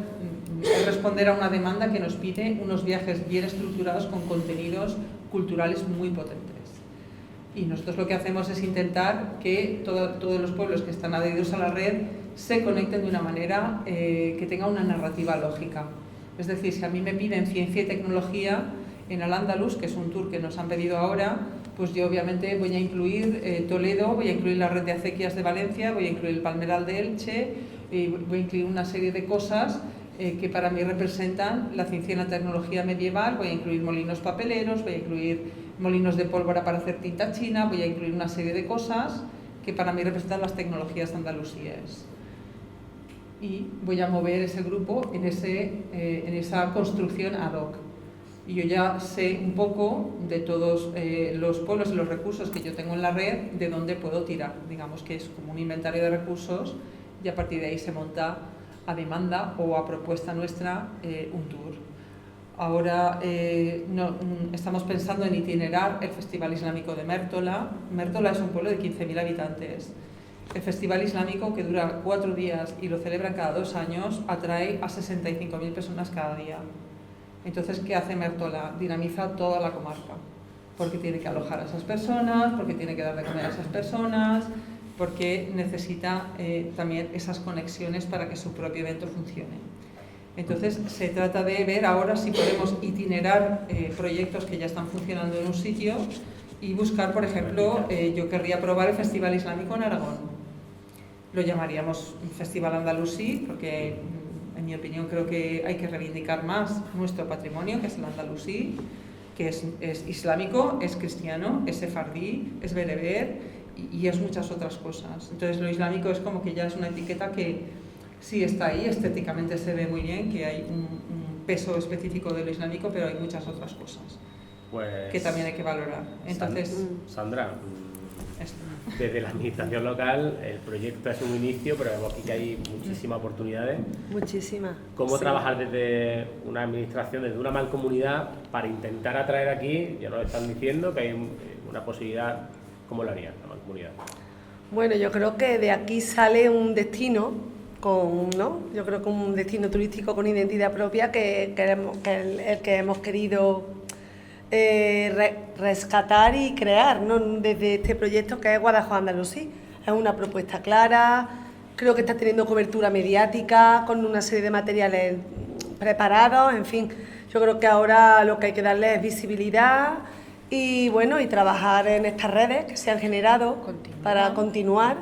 responder a una demanda que nos pide unos viajes bien estructurados con contenidos culturales muy potentes. Y nosotros lo que hacemos es intentar que todos los pueblos que están adheridos a la red se conecten de una manera que tenga una narrativa lógica. Es decir, si a mí me piden ciencia y tecnología en Al-Ándalus, que es un tour que nos han pedido ahora, pues yo obviamente voy a incluir Toledo, voy a incluir la red de acequias de Valencia, voy a incluir el Palmeral de Elche, voy a incluir una serie de cosas que para mí representan la ciencia y la tecnología medieval, voy a incluir molinos papeleros, voy a incluir molinos de pólvora para hacer tinta china, voy a incluir una serie de cosas que para mí representan las tecnologías andalusíes. Y voy a mover ese grupo en esa construcción ad hoc. Y yo ya sé un poco de todos los pueblos y los recursos que yo tengo en la red, de dónde puedo tirar. Digamos que es como un inventario de recursos y a partir de ahí se monta a demanda o a propuesta nuestra un tour. Ahora estamos pensando en itinerar el Festival Islámico de Mértola. Mértola es un pueblo de 15.000 habitantes. El Festival Islámico, que dura 4 días y lo celebran cada 2 años, atrae a 65.000 personas cada día. Entonces, ¿qué hace Mértola? Dinamiza toda la comarca, porque tiene que alojar a esas personas, porque tiene que dar de comer a esas personas, porque necesita también esas conexiones para que su propio evento funcione. Entonces, se trata de ver ahora si podemos itinerar proyectos que ya están funcionando en un sitio y buscar, por ejemplo, yo querría probar el Festival Islámico en Aragón. Lo llamaríamos Festival Andalusí, porque en mi opinión creo que hay que reivindicar más nuestro patrimonio, que es el andalusí, que es islámico, es cristiano, es sefardí, es bereber y es muchas otras cosas. Entonces lo islámico es como que ya es una etiqueta que sí está ahí, estéticamente se ve muy bien, que hay un peso específico de lo islámico, pero hay muchas otras cosas pues, que también hay que valorar. Entonces, Sandra, desde la administración local el proyecto es un inicio, pero vemos que hay muchísimas oportunidades. Muchísimas. ¿Cómo trabajar desde una administración, desde una mancomunidad, para intentar atraer aquí? Ya nos están diciendo que hay una posibilidad. ¿Cómo lo haría la mancomunidad? Bueno, yo creo que de aquí sale un destino yo creo que un destino turístico con identidad propia que hemos querido rescatar y crear, ¿no? Desde este proyecto que es Guadajo Andalusí. Es una propuesta clara, creo que está teniendo cobertura mediática con una serie de materiales preparados, en fin, yo creo que ahora lo que hay que darle es visibilidad y bueno, y trabajar en estas redes que se han generado para continuar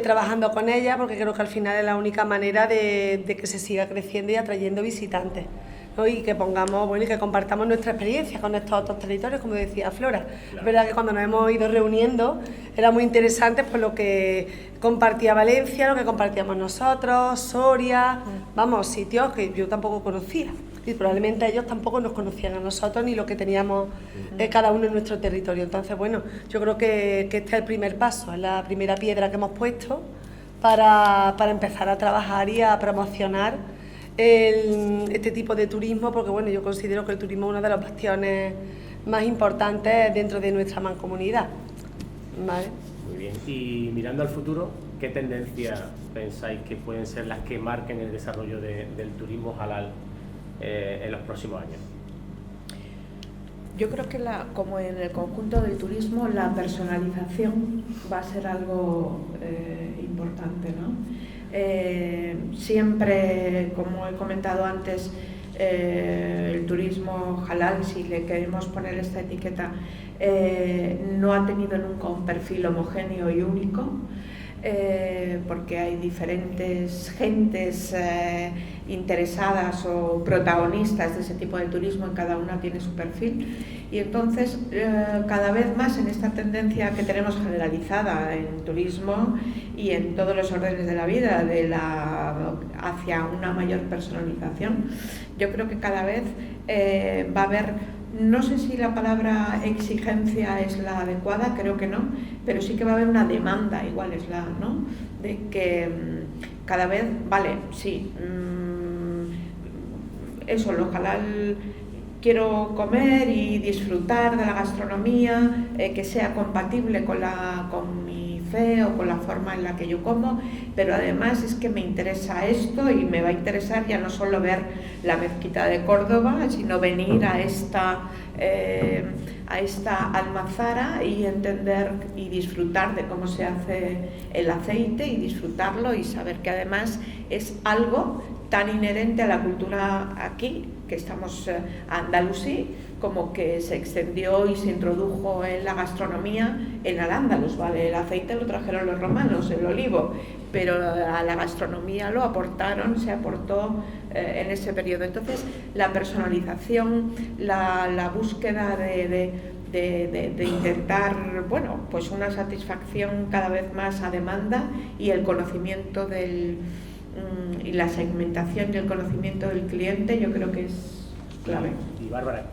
trabajando con ellas, porque creo que al final es la única manera de que se siga creciendo y atrayendo visitantes, ¿no? Y que pongamos, bueno, y que compartamos nuestra experiencia con estos otros territorios, como decía Flora. Claro. Es verdad que cuando nos hemos ido reuniendo era muy interesante pues lo que compartía Valencia, lo que compartíamos nosotros, Soria, vamos, sitios que yo tampoco conocía. Y probablemente ellos tampoco nos conocían a nosotros ni lo que teníamos cada uno en nuestro territorio. Entonces, bueno, yo creo que este es el primer paso, es la primera piedra que hemos puesto para empezar a trabajar y a promocionar este tipo de turismo, porque bueno, yo considero que el turismo es uno de los bastiones más importantes dentro de nuestra mancomunidad. ¿Vale? Muy bien. Y mirando al futuro, ¿qué tendencias pensáis que pueden ser las que marquen el desarrollo del turismo halal en los próximos años? Yo creo que como en el conjunto del turismo, la personalización va a ser algo importante, ¿no? Siempre, como he comentado antes, el turismo halal, si le queremos poner esta etiqueta, no ha tenido nunca un perfil homogéneo y único. Porque hay diferentes gentes interesadas o protagonistas de ese tipo de turismo, y cada una tiene su perfil, y entonces cada vez más en esta tendencia que tenemos generalizada en turismo y en todos los órdenes de la vida hacia una mayor personalización, yo creo que cada vez va a haber, no sé si la palabra exigencia es la adecuada, creo que no, pero sí que va a haber una demanda, igual es la, ¿no? De que cada vez, vale, sí, eso, lo halal, quiero comer y disfrutar de la gastronomía, que sea compatible con mi fe o con la forma en la que yo como, pero además es que me interesa esto y me va a interesar ya no solo ver la mezquita de Córdoba, sino venir a esta almazara y entender y disfrutar de cómo se hace el aceite y disfrutarlo y saber que además es algo tan inherente a la cultura aquí, que estamos andalusí, como que se extendió y se introdujo en la gastronomía en Al-Ándalus, ¿vale? El aceite lo trajeron los romanos, el olivo, pero a la gastronomía lo aportaron, se aportó en ese periodo. Entonces, la personalización, la búsqueda de intentar, bueno, pues una satisfacción cada vez más a demanda y el conocimiento y la segmentación y el conocimiento del cliente, yo creo que es clave. Y Bárbara,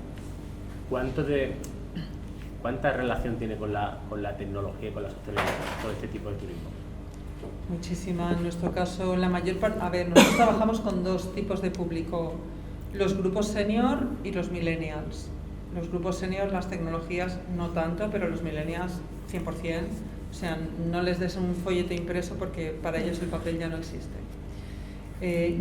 ¿cuánta relación tiene con la tecnología y con la sostenibilidad todo este tipo de turismo? Muchísima. En nuestro caso, la mayor parte, nosotros trabajamos con dos tipos de público, los grupos senior y los millennials. Los grupos senior, las tecnologías no tanto, pero los millennials 100%. O sea, no les des un folleto impreso porque para ellos el papel ya no existe.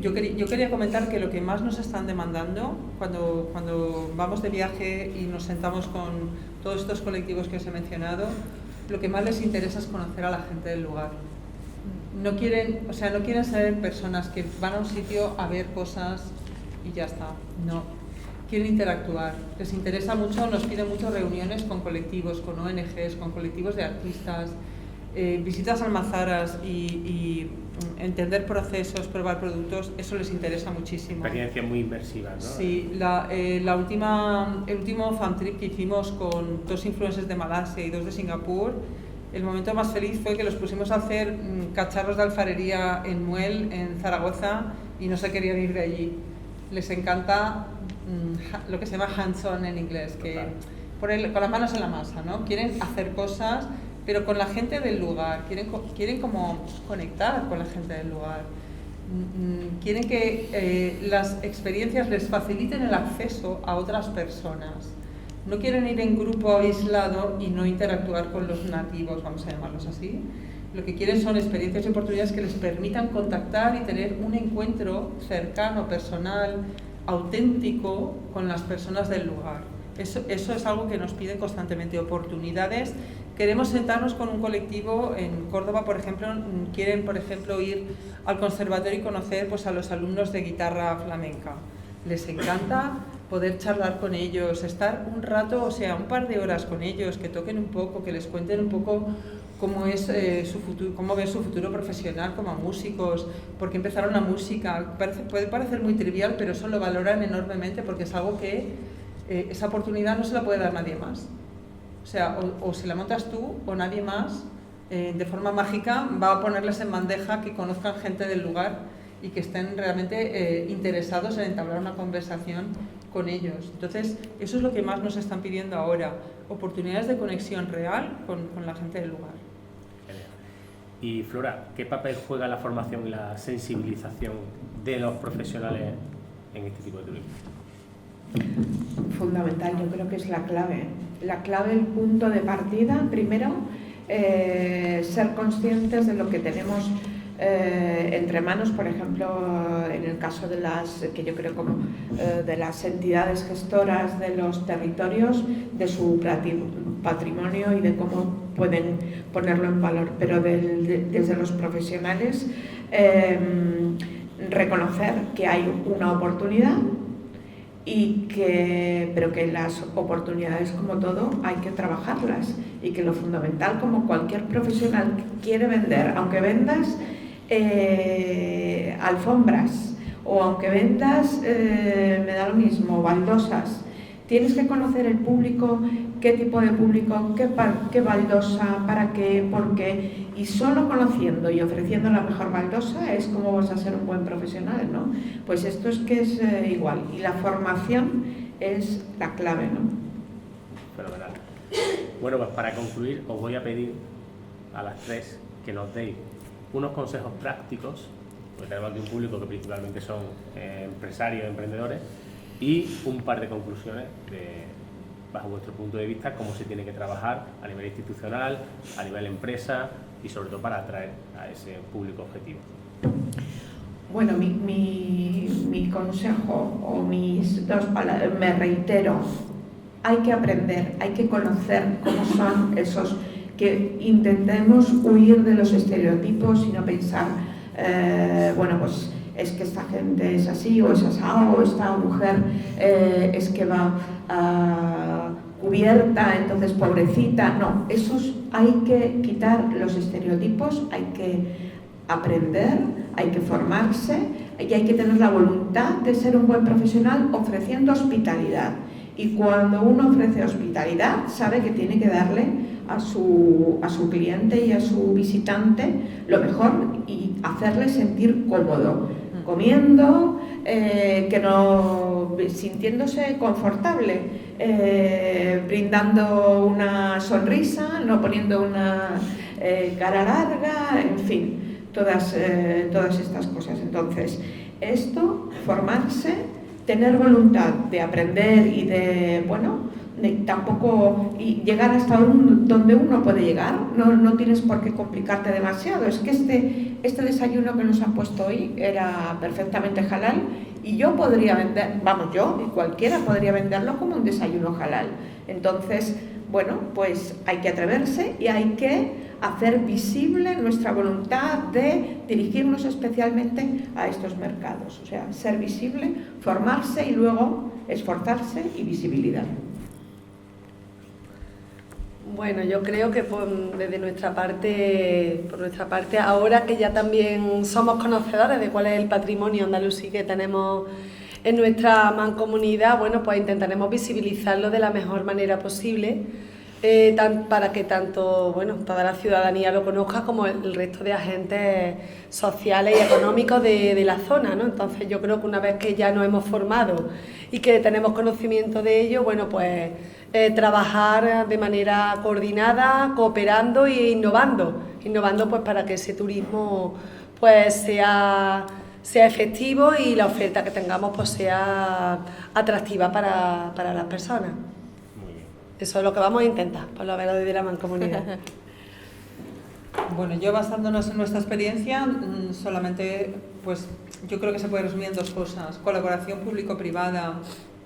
Yo quería comentar que lo que más nos están demandando cuando vamos de viaje y nos sentamos con todos estos colectivos que os he mencionado, lo que más les interesa es conocer a la gente del lugar. No quieren ser personas que van a un sitio a ver cosas y ya está. No, quieren interactuar. Les interesa mucho, nos piden mucho reuniones con colectivos, con ONGs, con colectivos de artistas, visitas a almazaras y entender procesos, probar productos, eso les interesa muchísimo. Experiencia muy inmersiva, ¿no? Sí, el último fan trip que hicimos con 2 influencers de Malasia y 2 de Singapur, el momento más feliz fue que los pusimos a hacer cacharros de alfarería en Muel, en Zaragoza, y no se querían ir de allí. Les encanta lo que se llama hands-on en inglés, que poner con las manos en la masa, ¿no? Quieren hacer cosas, pero con la gente del lugar, quieren como conectar con la gente del lugar, quieren que las experiencias les faciliten el acceso a otras personas, no quieren ir en grupo aislado y no interactuar con los nativos, vamos a llamarlos así. Lo que quieren son experiencias y oportunidades que les permitan contactar y tener un encuentro cercano, personal, auténtico con las personas del lugar. Eso es algo que nos piden constantemente, oportunidades. Queremos sentarnos con un colectivo en Córdoba, por ejemplo, quieren, por ejemplo, ir al conservatorio y conocer pues, a los alumnos de guitarra flamenca. Les encanta poder charlar con ellos, estar un rato, o sea, un par de horas con ellos, que toquen un poco, que les cuenten un poco cómo es su futuro, cómo ven su futuro profesional como músicos, por qué empezaron la música. Puede parecer muy trivial, pero eso lo valoran enormemente porque es algo que esa oportunidad no se la puede dar nadie más. O sea, o se la montas tú o nadie más, de forma mágica, va a ponerles en bandeja que conozcan gente del lugar y que estén realmente interesados en entablar una conversación con ellos. Entonces, eso es lo que más nos están pidiendo ahora, oportunidades de conexión real con la gente del lugar. Y Flora, ¿qué papel juega la formación y la sensibilización de los profesionales en este tipo de turismo? Fundamental, yo creo que es la clave. La clave, el punto de partida, primero, ser conscientes de lo que tenemos entre manos, por ejemplo, en el caso de las, que yo creo como de las entidades gestoras de los territorios, de su patrimonio y de cómo pueden ponerlo en valor, pero desde los profesionales reconocer que hay una oportunidad pero que las oportunidades, como todo, hay que trabajarlas y que lo fundamental, como cualquier profesional que quiere vender, aunque vendas alfombras o aunque vendas, me da lo mismo, baldosas, tienes que conocer el público, qué tipo de público, qué baldosa, para qué, por qué, y solo conociendo y ofreciendo la mejor baldosa es como vas a ser un buen profesional, ¿no? Pues esto es que es igual, y la formación es la clave, ¿no? Fenomenal. Bueno, pues para concluir os voy a pedir a las tres que nos deis unos consejos prácticos, porque tenemos aquí un público que principalmente son empresarios, emprendedores, y un par de conclusiones bajo vuestro punto de vista, cómo se tiene que trabajar a nivel institucional, a nivel empresa y sobre todo para atraer a ese público objetivo. Bueno, mi consejo o mis dos palabras, me reitero, hay que aprender, hay que conocer cómo son esos, que intentemos huir de los estereotipos y no pensar, bueno, pues es que esta gente es así o es asado, o esta mujer es que va cubierta, entonces pobrecita. No, hay que quitar los estereotipos, hay que aprender, hay que formarse y hay que tener la voluntad de ser un buen profesional ofreciendo hospitalidad. Y cuando uno ofrece hospitalidad, sabe que tiene que darle a su cliente y a su visitante lo mejor y hacerle sentir cómodo, comiendo, que no, sintiéndose confortable, brindando una sonrisa, no poniendo una cara larga, en fin, todas estas cosas. Entonces, esto, formarse, tener voluntad de aprender y de, bueno, tampoco llegar hasta donde uno puede llegar, no tienes por qué complicarte demasiado. Es que este desayuno que nos han puesto hoy era perfectamente halal y yo podría vender, yo y cualquiera podría venderlo como un desayuno halal. Entonces, bueno, pues hay que atreverse y hay que hacer visible nuestra voluntad de dirigirnos especialmente a estos mercados. O sea, ser visible, formarse y luego esforzarse y visibilidad. Bueno, yo creo que desde nuestra parte, por nuestra parte, ahora que ya también somos conocedores de cuál es el patrimonio andalusí que tenemos en nuestra mancomunidad, bueno, pues intentaremos visibilizarlo de la mejor manera posible, para que tanto, bueno, toda la ciudadanía lo conozca como el resto de agentes sociales y económicos de la zona, ¿no? Entonces yo creo que una vez que ya nos hemos formado y que tenemos conocimiento de ello, bueno, pues trabajar de manera coordinada, cooperando e innovando pues para que ese turismo pues sea efectivo y la oferta que tengamos pues sea atractiva para las personas. Muy bien. Eso es lo que vamos a intentar, por lo menos desde la mancomunidad. Bueno, yo basándonos en nuestra experiencia, solamente, pues yo creo que se puede resumir en dos cosas: colaboración público-privada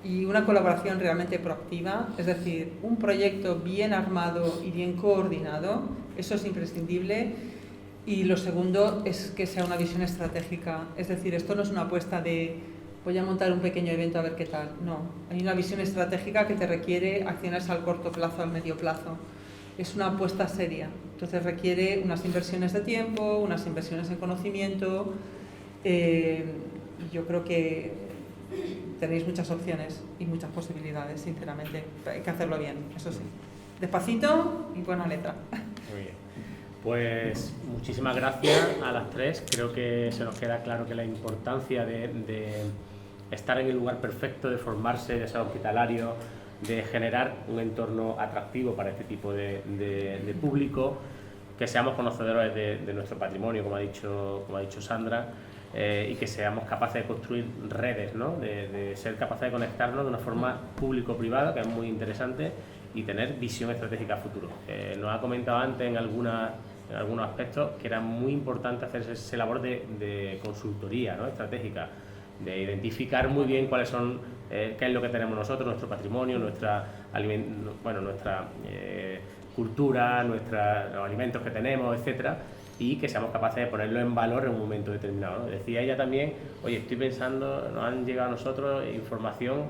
y una colaboración realmente proactiva, es decir, un proyecto bien armado y bien coordinado, eso es imprescindible. Y lo segundo es que sea una visión estratégica, es decir, esto no es una apuesta de voy a montar un pequeño evento a ver qué tal. No, hay una visión estratégica que te requiere acciones al corto plazo, al medio plazo. Es una apuesta seria, entonces requiere unas inversiones de tiempo, unas inversiones en conocimiento, y yo creo que tenéis muchas opciones y muchas posibilidades, sinceramente. Hay que hacerlo bien, eso sí. Despacito y buena letra. Muy bien. Pues muchísimas gracias a las tres. Creo que se nos queda claro que la importancia de estar en el lugar perfecto, de formarse, de ser hospitalario, de generar un entorno atractivo para este tipo de público, que seamos conocedores de nuestro patrimonio, como ha dicho Sandra, y que seamos capaces de construir redes, ¿no? de ser capaces de conectarnos de una forma público-privada, que es muy interesante, y tener visión estratégica a futuro. Nos ha comentado antes en algunos aspectos que era muy importante hacer esa labor de consultoría, ¿no? estratégica, de identificar muy bien cuáles son, qué es lo que tenemos nosotros, nuestro patrimonio, nuestra cultura, los alimentos que tenemos, etcétera, y que seamos capaces de ponerlo en valor en un momento determinado, ¿no? Decía ella también, oye, estoy pensando, nos han llegado a nosotros información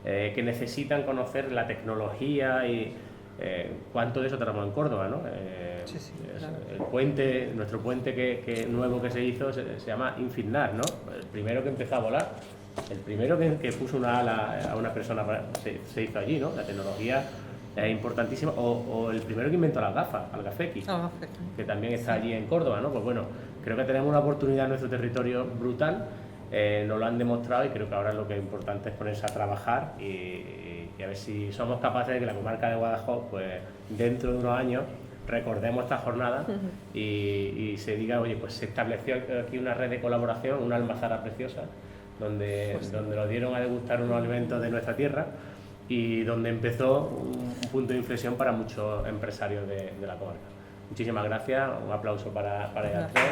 que necesitan conocer la tecnología y cuánto de eso tenemos en Córdoba, ¿no? Sí, claro. El puente, nuestro puente nuevo que se hizo se llama Infitnar, ¿no? El primero que empezó a volar, el primero que puso una ala a una persona se hizo allí, ¿no? La tecnología es importantísima, o el primero que inventó las gafas, al Gafeki, que también está allí en Córdoba, ¿no? Pues bueno, creo que tenemos una oportunidad en nuestro territorio brutal. Nos lo han demostrado y creo que ahora lo que es importante es ponerse a trabajar y a ver si somos capaces de que la comarca de Guadajoz, pues dentro de unos años, recordemos esta jornada y se diga, oye, pues se estableció aquí una red de colaboración, una almazara preciosa, donde nos dieron a degustar unos alimentos de nuestra tierra y donde empezó un punto de inflexión para muchos empresarios de la comarca. Muchísimas gracias, un aplauso para ellas tres.